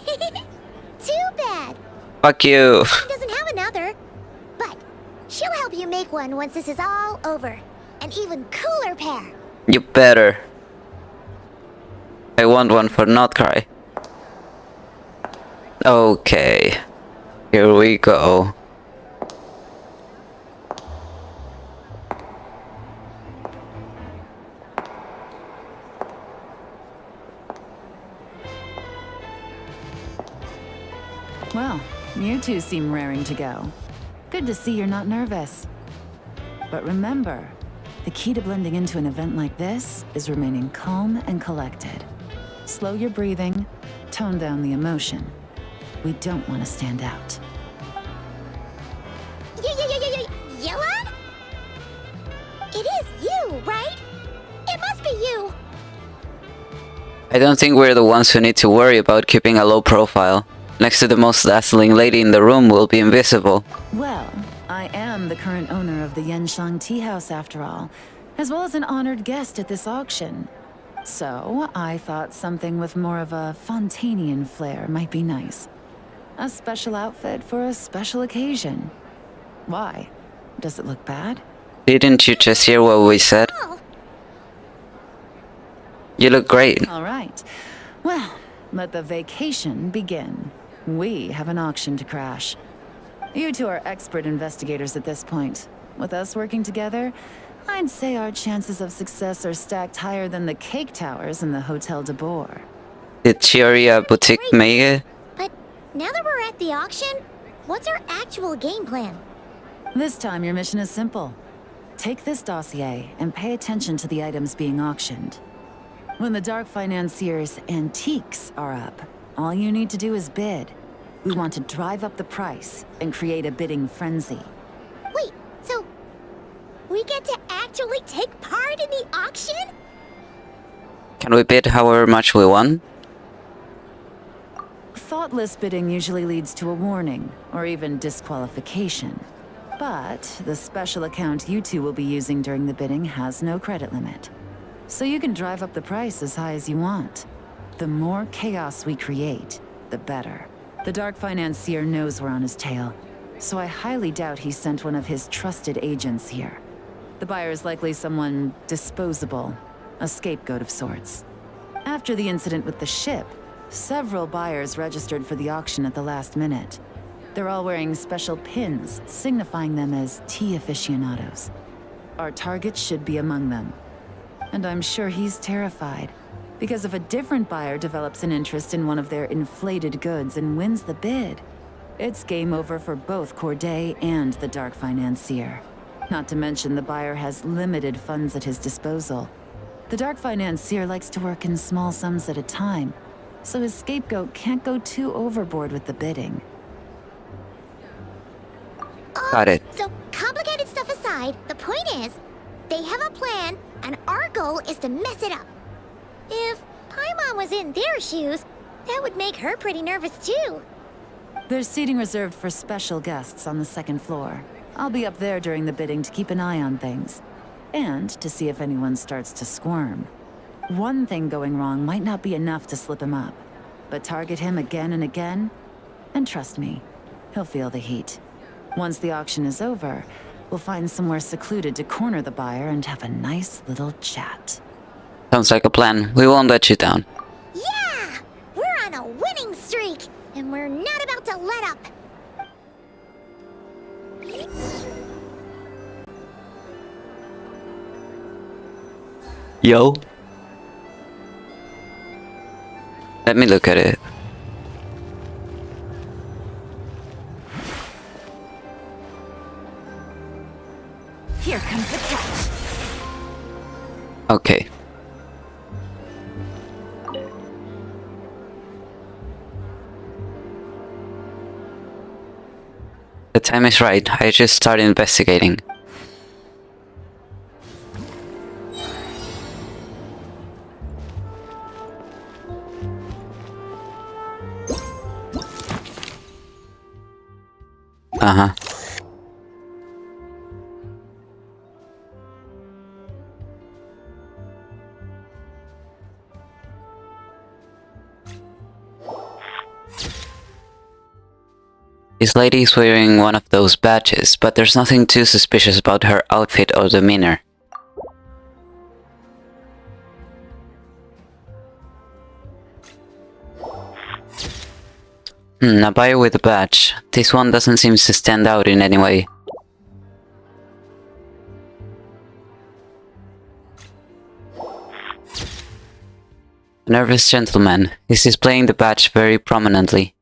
Too bad. Fuck you. She doesn't have another. But she'll help you make one once this is all over. An even cooler pair. You better. I want one for Notcry. Okay. Here we go. Well, you two seem raring to go. Good to see you're not nervous. But remember, the key to blending into an event like this is remaining calm and collected. Slow your breathing, tone down the emotion. We don't want to stand out. Yelan? It is you, right? It must be you. I don't think we're the ones who need to worry about keeping a low profile. Next to the most dazzling lady in the room will be invisible. Well, I am the current owner of the Yenshang Tea House after all, as well as an honored guest at this auction. So, I thought something with more of a Fontanian flair might be nice. A special outfit for a special occasion. Why? Does it look bad? Didn't you just hear what we said? Oh, You look great. All right. Well, let the vacation begin. We have an auction to crash. You two are expert investigators at this point. With us working together, I'd say our chances of success are stacked higher than the cake towers in the Hotel de Boer. Did Chiria Boutique make it? but now that we're at the auction, what's our actual game plan? This time your mission is simple. Take this dossier and pay attention to the items being auctioned. When the Dark Financier's antiques are up, all you need to do is bid. We want to drive up the price and create a bidding frenzy. Wait, so we get to actually take part in the auction? Can we bid however much we want? Thoughtless bidding usually leads to a warning, or even disqualification. But the special account you two will be using during the bidding has no credit limit. So you can drive up the price as high as you want. The more chaos we create, the better. The Dark Financier knows we're on his tail, so I highly doubt he sent one of his trusted agents here. The buyer is likely someone disposable, a scapegoat of sorts. After the incident with the ship, several buyers registered for the auction at the last minute. They're all wearing special pins, signifying them as tea aficionados. Our target should be among them. And I'm sure he's terrified, because if a different buyer develops an interest in one of their inflated goods and wins the bid, it's game over for both Corday and the Dark Financier. Not to mention the buyer has limited funds at his disposal. The Dark Financier likes to work in small sums at a time, so his scapegoat can't go too overboard with the bidding. Got it. So, complicated stuff aside, the point is, they have a plan, and our goal is to mess it up. If Paimon was in their shoes, that would make her pretty nervous too. There's seating reserved for special guests on the second floor. I'll be up there during the bidding to keep an eye on things. And to see if anyone starts to squirm. One thing going wrong might not be enough to slip him up. But target him again and again, and trust me, he'll feel the heat. Once the auction is over, we'll find somewhere secluded to corner the buyer and have a nice little chat. Sounds like a plan. We won't let you down. Yeah! We're on a winning streak, and we're not about to let up. Yo. Let me look at it. Here comes the catch. Okay. The time is right. I just started investigating. Uh-huh. This lady is wearing one of those badges, but there's nothing too suspicious about her outfit or demeanor. A buyer with a badge. This one doesn't seem to stand out in any way. A nervous gentleman. He's displaying the badge very prominently.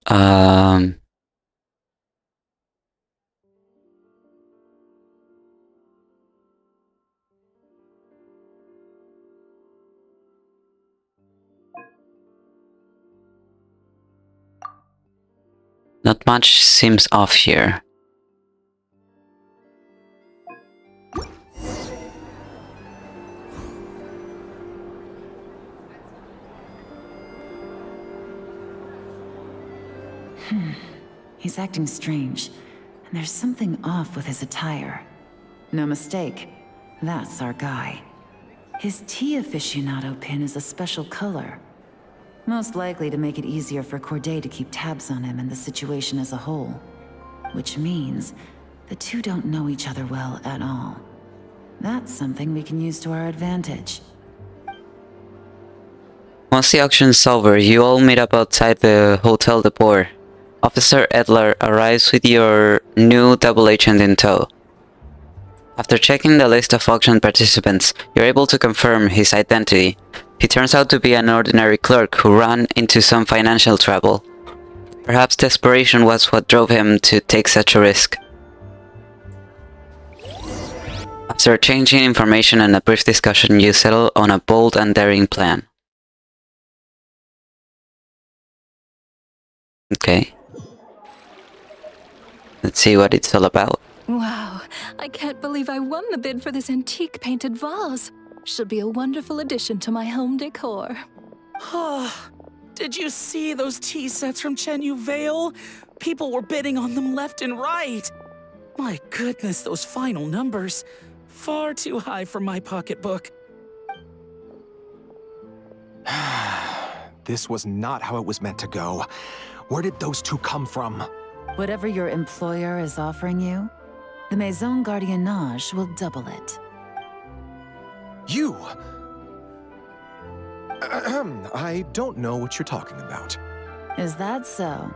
Um, Not much seems off here. He's acting strange, and there's something off with his attire. No mistake, that's our guy. His tea aficionado pin is a special color. Most likely to make it easier for Corday to keep tabs on him and the situation as a whole. Which means the two don't know each other well at all. That's something we can use to our advantage. Once the auction's over, you all meet up outside the Hotel de Boer. Officer Edler arrives with your new double agent in tow. After checking the list of auction participants, you're able to confirm his identity. He turns out to be an ordinary clerk who ran into some financial trouble. Perhaps desperation was what drove him to take such a risk. After exchanging information and a brief discussion, you settle on a bold and daring plan. Okay. Let's see what it's all about. Wow, I can't believe I won the bid for this antique painted vase. Should be a wonderful addition to my home decor. Did you see those tea sets from Chenyu Vale? People were bidding on them left and right. My goodness, those final numbers. Far too high for my pocketbook. This was not how it was meant to go. Where did those two come from? Whatever your employer is offering you, the Maison Gardiennage will double it. You! I don't know what you're talking about. Is that so?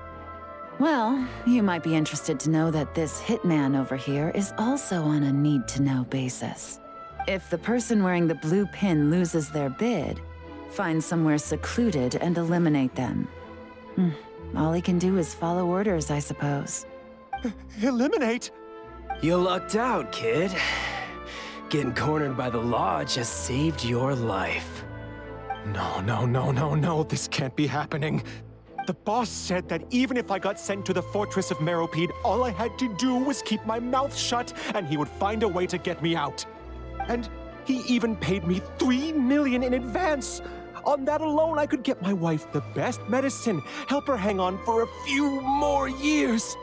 Well, you might be interested to know that this hitman over here is also on a need-to-know basis. If the person wearing the blue pin loses their bid, find somewhere secluded and eliminate them. All he can do is follow orders, I suppose. Eliminate? You lucked out, kid. Getting cornered by the law just saved your life. No, this can't be happening. The boss said that even if I got sent to the Fortress of Meropide, all I had to do was keep my mouth shut and he would find a way to get me out. And he even paid me 3 million in advance. On that alone, I could get my wife the best medicine, help her hang on for a few more years.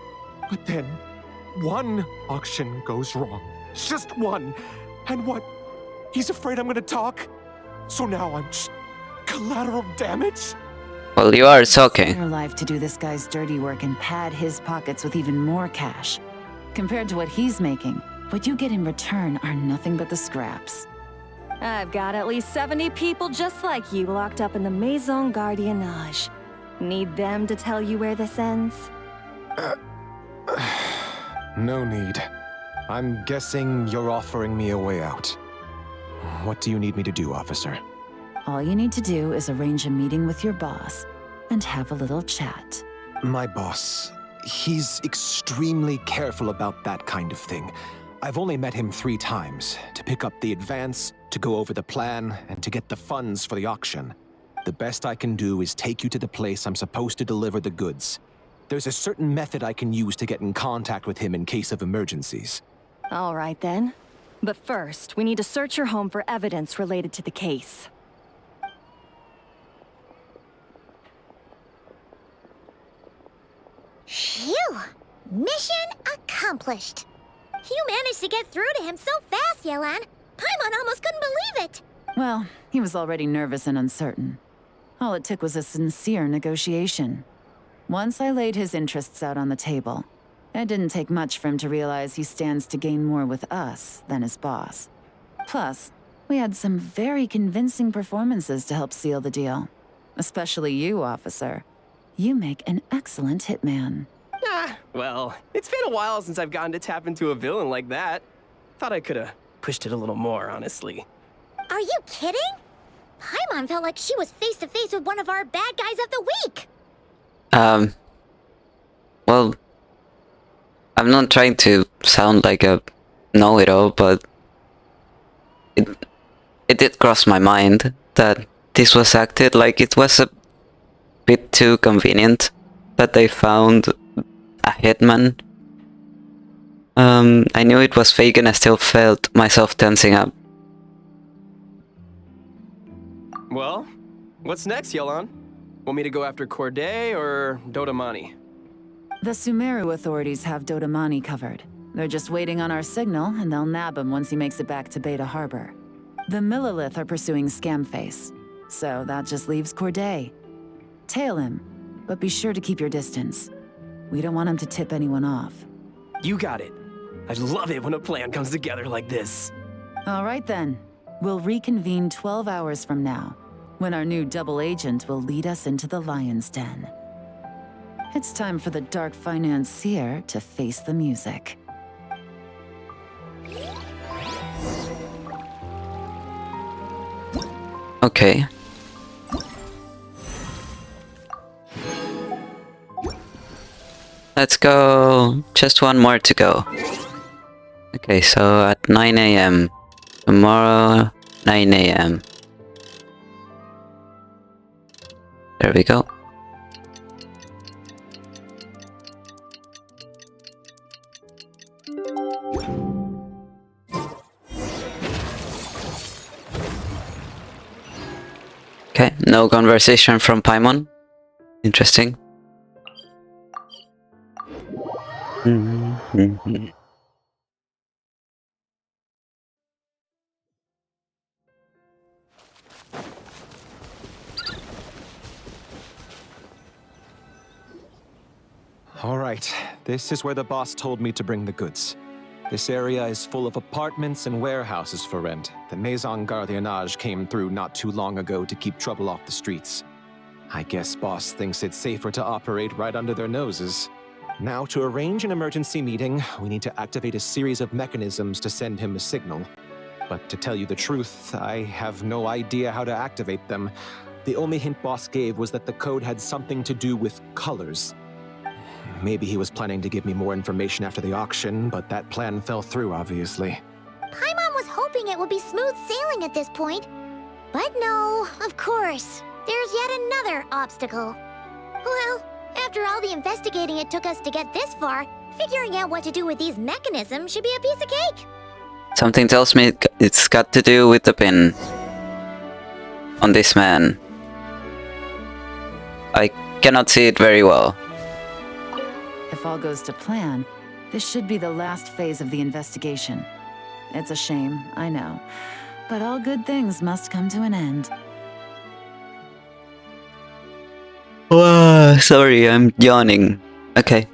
But then, one auction goes wrong. Just one. And what? He's afraid I'm gonna talk? So now I'm just collateral damage? Well, you are talking. Your life to do this guy's dirty work and pad his pockets with even more cash. Compared to what he's making, what you get in return are nothing but the scraps. I've got at least 70 people just like you locked up in the Maison Gardiennage. Need them to tell you where this ends? No need. I'm guessing you're offering me a way out. What do you need me to do, officer? All you need to do is arrange a meeting with your boss and have a little chat. My boss, he's extremely careful about that kind of thing. I've only met him 3 times, to pick up the advance, to go over the plan, and to get the funds for the auction. The best I can do is take you to the place I'm supposed to deliver the goods. There's a certain method I can use to get in contact with him in case of emergencies. All right then. But first, we need to search your home for evidence related to the case. Phew! Mission accomplished. You managed to get through to him so fast, Yelan. Paimon almost couldn't believe it. Well, he was already nervous and uncertain. All it took was a sincere negotiation. Once I laid his interests out on the table, it didn't take much for him to realize he stands to gain more with us than his boss. Plus, we had some very convincing performances to help seal the deal. Especially you, officer. You make an excellent hitman. Well, it's been a while since I've gotten to tap into a villain like that. Thought I could've pushed it a little more, honestly. Are you kidding? Paimon felt like she was face to face with one of our bad guys of the week. well, I'm not trying to sound like a know-it-all, but it did cross my mind that this was acted like it was a bit too convenient that they found a hitman. I knew it was fake and I still felt myself tensing up. Well, what's next, Yelan? Want me to go after Corday or Dodamani? The Sumeru authorities have Dodamani covered. They're just waiting on our signal, and they'll nab him once he makes it back to Beta Harbor. The Millilith are pursuing Scamface, so that just leaves Corday. Tail him, but be sure to keep your distance. We don't want him to tip anyone off. You got it. I love it when a plan comes together like this. All right then. We'll reconvene 12 hours from now, when our new double agent will lead us into the Lion's Den. It's time for the Dark Financier to face the music. Okay. Let's go. Just one more to go. Okay, so at 9 AM. Tomorrow, 9 AM. There we go. Okay, no conversation from Paimon. Interesting. All right, this is where the boss told me to bring the goods. This area is full of apartments and warehouses for rent. The Maison Gardiennage came through not too long ago to keep trouble off the streets. I guess boss thinks it's safer to operate right under their noses. Now, to arrange an emergency meeting, we need to activate a series of mechanisms to send him a signal. But to tell you the truth, I have no idea how to activate them. The only hint boss gave was that the code had something to do with colors. Maybe he was planning to give me more information after the auction, but that plan fell through, obviously. Paimon was hoping it would be smooth sailing at this point. But no, of course. There's yet another obstacle. Well, after all the investigating it took us to get this far, figuring out what to do with these mechanisms should be a piece of cake. Something tells me it's got to do with the pin on this man. I cannot see it very well. If all goes to plan, this should be the last phase of the investigation. It's a shame, I know, but all good things must come to an end. Sorry, I'm yawning. Okay,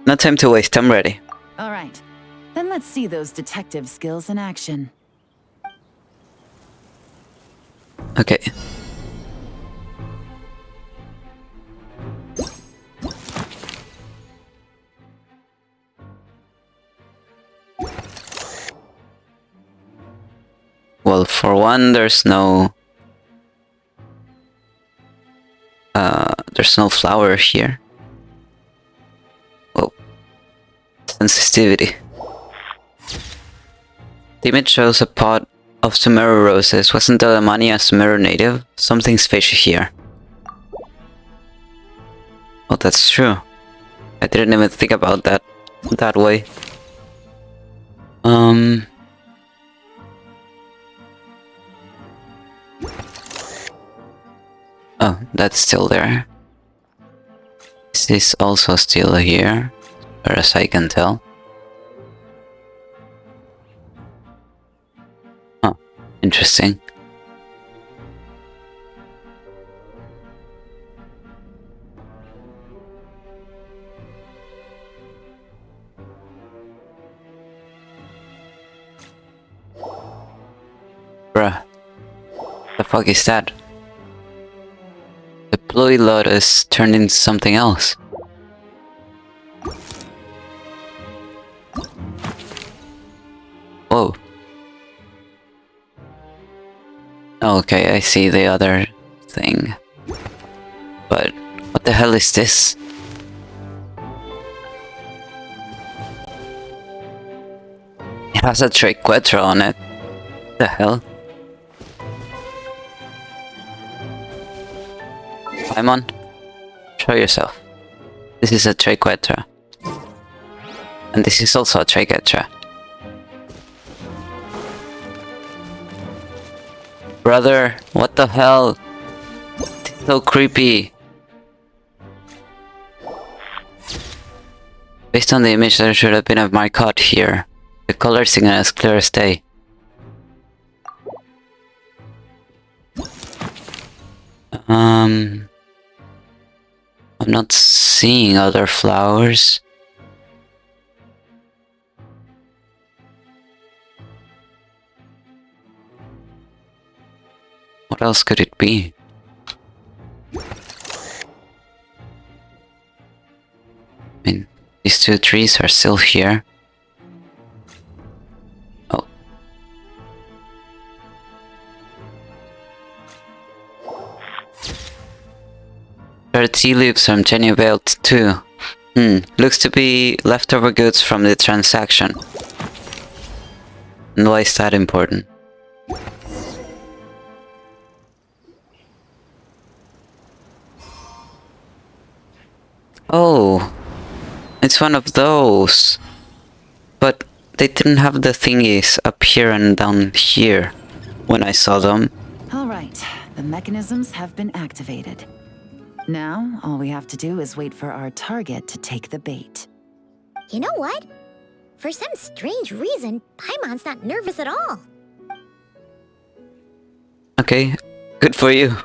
no time to waste, I'm ready. All right, then let's see those detective skills in action. Okay. Well, for one, there's no flower here. Oh, sensitivity. The image shows a pot of Sumeru roses. Wasn't Dodamani a Sumeru native? Something's fishy here. Oh, that's true. I didn't even think about that way. Oh, that's still there. Is this also still here? Or as I can tell. Oh, interesting. Bruh. The fuck is that? The Blue Lotus turned into something else. Whoa. Okay, I see the other thing. But what the hell is this? It has a triquetra on it. The hell? Paimon, show yourself. This is a triquetra. And this is also a triquetra. Brother, what the hell? It's so creepy. Based on the image, there should have been a marcotte here. The color signal is clear as day. I'm not seeing other flowers. What else could it be? I mean, these two trees are still here. Oh. There are tea leaves from Jenny Vale too. Looks to be leftover goods from the transaction. And why is that important? Oh, it's one of those. But they didn't have the thingies up here and down here when I saw them. Alright, the mechanisms have been activated. Now, all we have to do is wait for our target to take the bait. You know what? For some strange reason, Paimon's not nervous at all. Okay, good for you.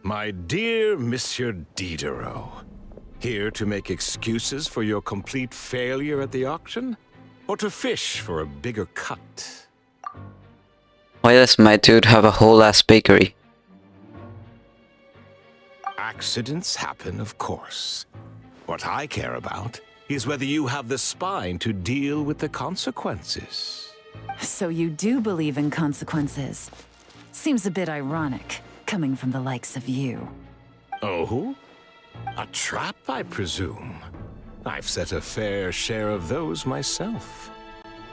My dear Monsieur Diderot, here to make excuses for your complete failure at the auction? Or to fish for a bigger cut? Why does my dude have a whole ass bakery? Accidents happen, of course. What I care about is whether you have the spine to deal with the consequences. So you do believe in consequences. Seems a bit ironic, coming from the likes of you. Oh? A trap, I presume? I've set a fair share of those myself.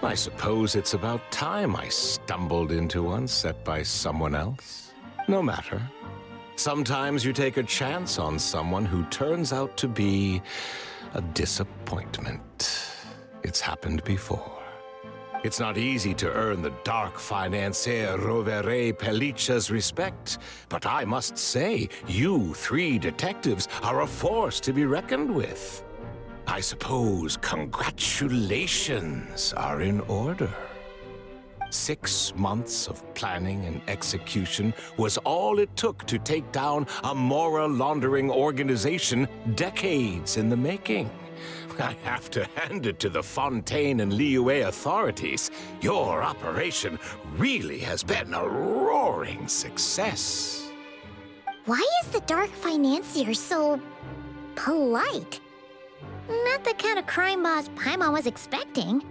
I suppose it's about time I stumbled into one set by someone else. No matter. Sometimes you take a chance on someone who turns out to be a disappointment. It's happened before. It's not easy to earn the dark financier Rovere Pelliccia's respect, but I must say, you three detectives are a force to be reckoned with. I suppose congratulations are in order. 6 months of planning and execution was all it took to take down a Mora laundering organization decades in the making. I have to hand it to the Fontaine and Liyue authorities. Your operation really has been a roaring success. Why is the Dark Financier so polite? Not the kind of crime boss Paimon was expecting.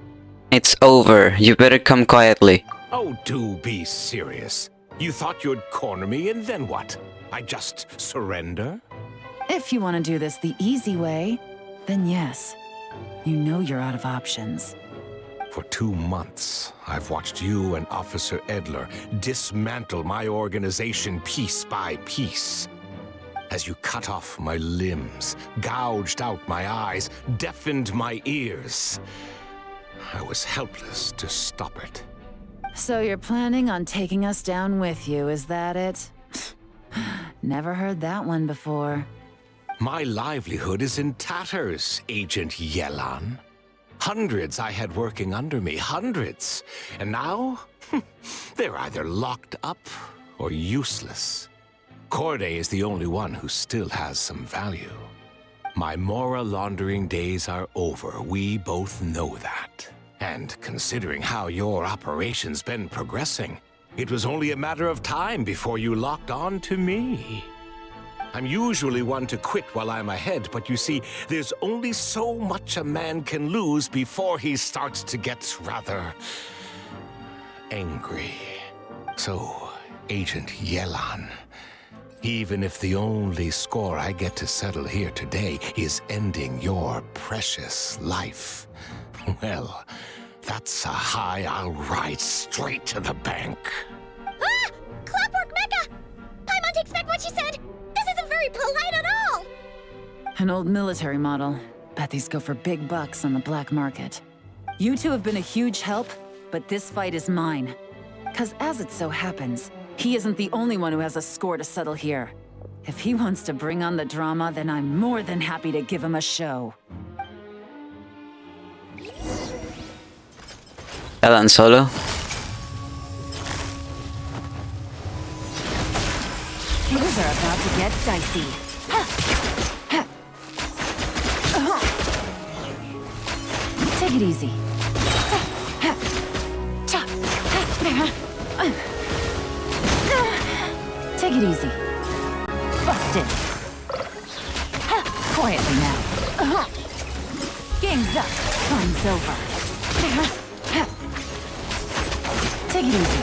It's over. You better come quietly. Oh, do be serious. You thought you'd corner me and then what? I just surrender? If you want to do this the easy way, then yes. You know you're out of options. For 2 months, I've watched you and Officer Edler dismantle my organization piece by piece. As you cut off my limbs, gouged out my eyes, deafened my ears, I was helpless to stop it. So you're planning on taking us down with you, is that it? Never heard that one before. My livelihood is in tatters, Agent Yelan. Hundreds I had working under me, hundreds. And now, they're either locked up or useless. Corday is the only one who still has some value. My Mora laundering days are over, we both know that. And considering how your operation's been progressing, it was only a matter of time before you locked on to me. I'm usually one to quit while I'm ahead, but you see, there's only so much a man can lose before he starts to get rather angry. So, Agent Yelan, even if the only score I get to settle here today is ending your precious life, well, that's a high I'll ride straight to the bank. Ah! Clockwork Mecha! Paimon takes back what she said! This isn't very polite at all! An old military model. Bet these go for big bucks on the black market. You two have been a huge help, but this fight is mine. 'Cause as it so happens, he isn't the only one who has a score to settle here. If he wants to bring on the drama, then I'm more than happy to give him a show. Yelan solo. Things are about to get dicey. Take it easy. Take it easy. Busted. Quietly now. Game's up. Fun's over. Take it easy.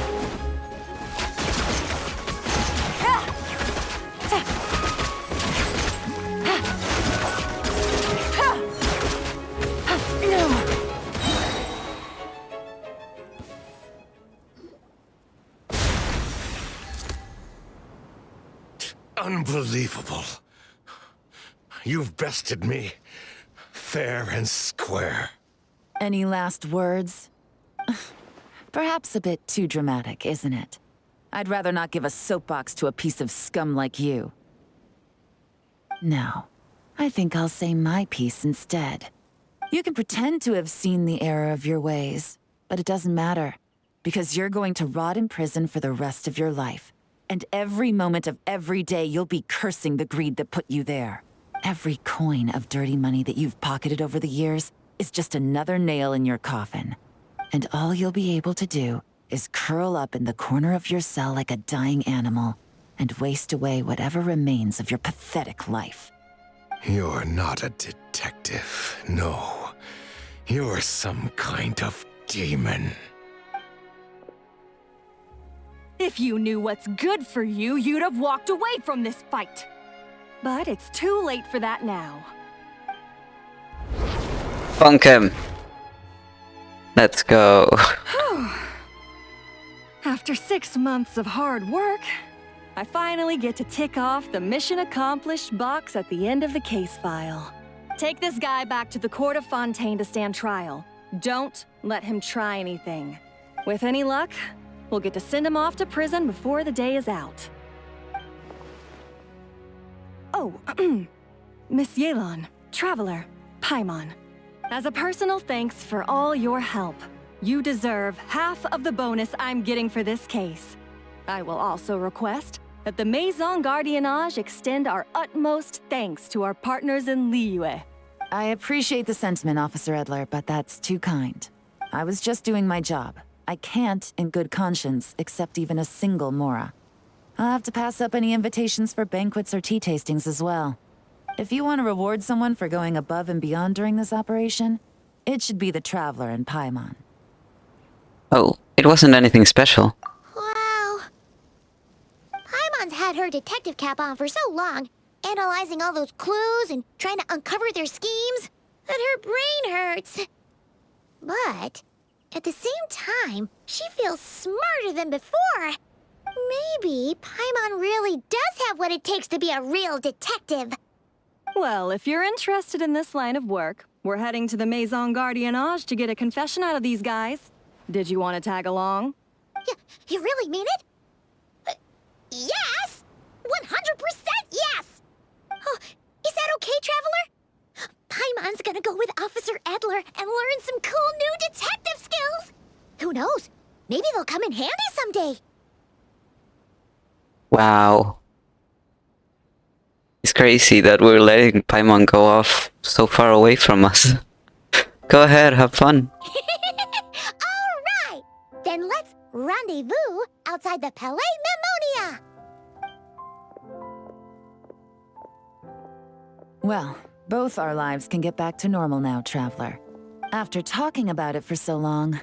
Unbelievable. You've bested me, fair and square. Any last words? Perhaps a bit too dramatic, isn't it? I'd rather not give a soapbox to a piece of scum like you. No, I think I'll say my piece instead. You can pretend to have seen the error of your ways, but it doesn't matter, because you're going to rot in prison for the rest of your life. And every moment of every day you'll be cursing the greed that put you there. Every coin of dirty money that you've pocketed over the years is just another nail in your coffin. And all you'll be able to do is curl up in the corner of your cell like a dying animal and waste away whatever remains of your pathetic life. You're not a detective, no. You're some kind of demon. If you knew what's good for you, you'd have walked away from this fight. But it's too late for that now. Funk him. Let's go. After 6 months of hard work, I finally get to tick off the mission accomplished box at the end of the case file. Take this guy back to the court of Fontaine to stand trial. Don't let him try anything. With any luck, we'll get to send him off to prison before the day is out. Oh, Miss Yelan, Traveler, Paimon. As a personal thanks for all your help, you deserve half of the bonus I'm getting for this case. I will also request that the Maison Gardiennage extend our utmost thanks to our partners in Liyue. I appreciate the sentiment, Officer Edler, but that's too kind. I was just doing my job. I can't, in good conscience, accept even a single Mora. I'll have to pass up any invitations for banquets or tea tastings as well. If you want to reward someone for going above and beyond during this operation, it should be the Traveler and Paimon. Oh, it wasn't anything special. Wow. Paimon's had her detective cap on for so long, analyzing all those clues and trying to uncover their schemes, that her brain hurts. But at the same time, she feels smarter than before. Maybe Paimon really does have what it takes to be a real detective. Well, if you're interested in this line of work, we're heading to the Maison Gardiennage to get a confession out of these guys. Did you want to tag along? You really mean it? Yes! 100% yes! Oh, is that okay, Traveler? Paimon's gonna go with Officer Edler and learn some cool new detective skills! Who knows? Maybe they'll come in handy someday. Wow. It's crazy that we're letting Paimon go off so far away from us. Go ahead, have fun. Alright! Then let's rendezvous outside the Palais Memonia! Well, both our lives can get back to normal now, Traveler. After talking about it for so long,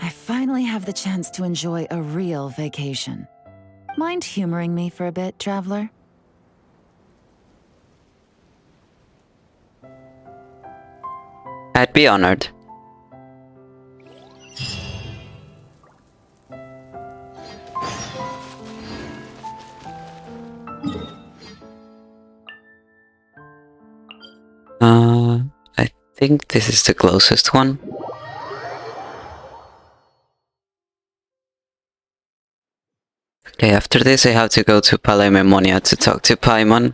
I finally have the chance to enjoy a real vacation. Mind humoring me for a bit, traveler? I'd be honored. I think this is the closest one. Okay, after this I have to go to Palaemonia to talk to Paimon.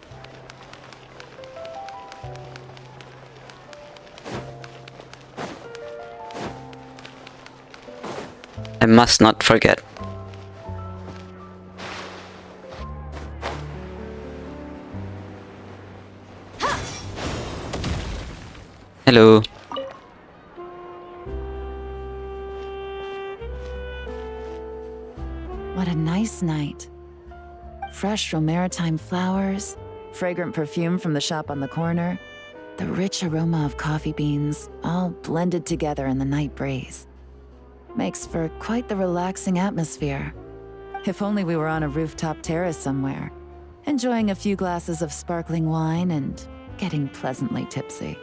I must not forget. Hello. What a nice night. Fresh from maritime flowers, fragrant perfume from the shop on the corner, the rich aroma of coffee beans, all blended together in the night breeze. Makes for quite the relaxing atmosphere. If only we were on a rooftop terrace somewhere, enjoying a few glasses of sparkling wine and getting pleasantly tipsy.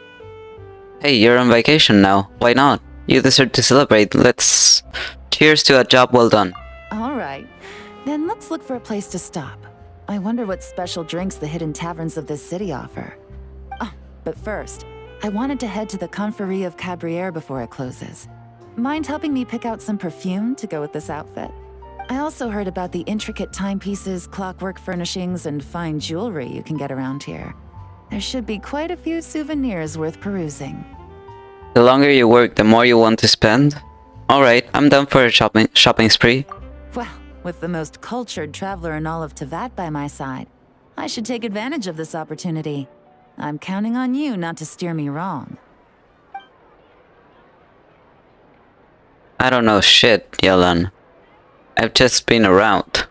Hey, you're on vacation now. Why not? You deserve to celebrate. Let's... Cheers to a job well done. All right, then let's look for a place to stop. I wonder what special drinks the hidden taverns of this city offer. Oh, but first, I wanted to head to the Confrérie of Cabriere before it closes. Mind helping me pick out some perfume to go with this outfit? I also heard about the intricate timepieces, clockwork furnishings, and fine jewelry you can get around here. There should be quite a few souvenirs worth perusing. The longer you work, the more you want to spend. Alright, I'm down for a shopping spree. Well, with the most cultured traveler in all of Tevat by my side, I should take advantage of this opportunity. I'm counting on you not to steer me wrong. I don't know shit, Yelan. I've just been around.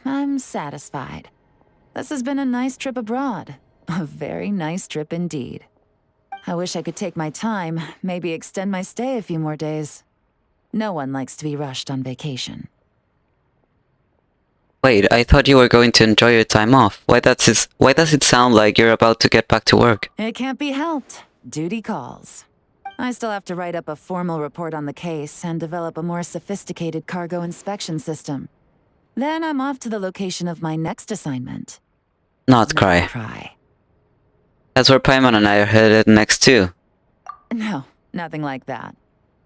I'm satisfied. This has been a nice trip abroad. A very nice trip indeed. I wish I could take my time, maybe extend my stay a few more days. No one likes to be rushed on vacation. Wait, I thought you were going to enjoy your time off. Why does it sound like you're about to get back to work? It can't be helped. Duty calls. I still have to write up a formal report on the case and develop a more sophisticated cargo inspection system. Then I'm off to the location of my next assignment. Not cry. Cry. That's where Paimon and I are headed next too. No, nothing like that.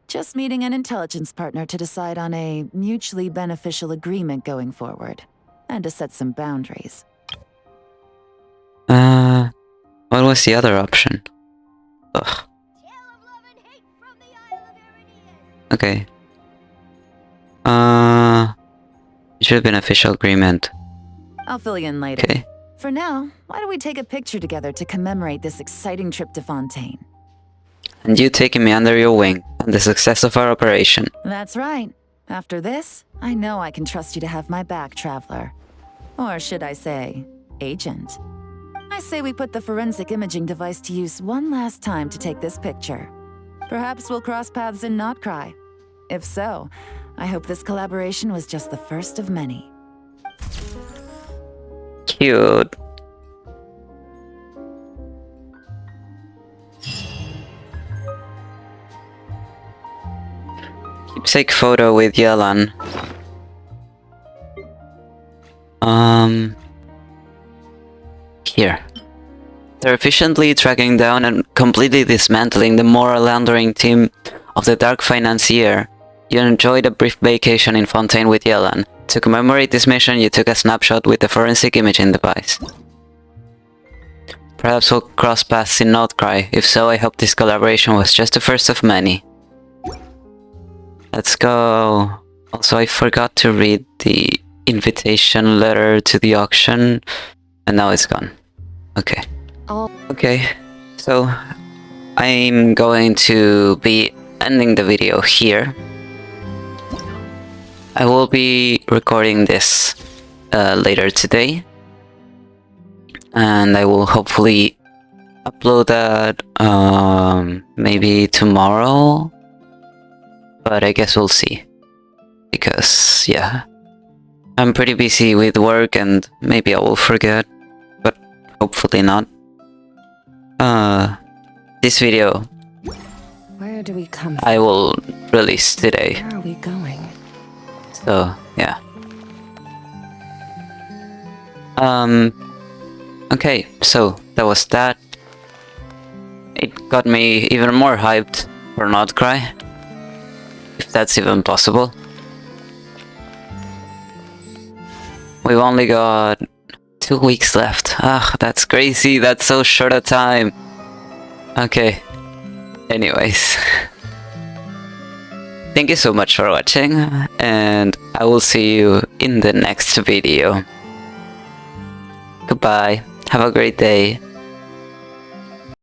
Just meeting an intelligence partner to decide on a mutually beneficial agreement going forward, and to set some boundaries. What was the other option? Ugh. Okay. It should have been an official agreement. I'll fill you in later. Okay. For now, why don't we take a picture together to commemorate this exciting trip to Fontaine? And you taking me under your wing, and the success of our operation. That's right. After this, I know I can trust you to have my back, Traveler. Or should I say, agent. I say we put the forensic imaging device to use one last time to take this picture. Perhaps we'll cross paths in Not Cry. If so, I hope this collaboration was just the first of many. Cute. Keepsake photo with Yelan. Here. They're efficiently tracking down and completely dismantling the moral laundering team of the Dark Financier. You enjoyed a brief vacation in Fontaine with Yelan. To commemorate this mission, you took a snapshot with the forensic imaging device. Perhaps we'll cross paths in Notcry. If so, I hope this collaboration was just the first of many. Let's go. Also, I forgot to read the invitation letter to the auction, and now it's gone. Okay. Okay, so I'm going to be ending the video here. I will be recording this later today, and I will hopefully upload that maybe tomorrow, but I guess we'll see, because yeah, I'm pretty busy with work and maybe I will forget, but hopefully not. This video Where do we come from? I will release today. Where are we going? So, yeah. Okay, so that was that. It got me even more hyped for Not Cry, if that's even possible. We've only got 2 weeks left. Ah, that's crazy, that's so short a time. Okay, anyways. Thank you so much for watching, and I will see you in the next video. Goodbye, have a great day.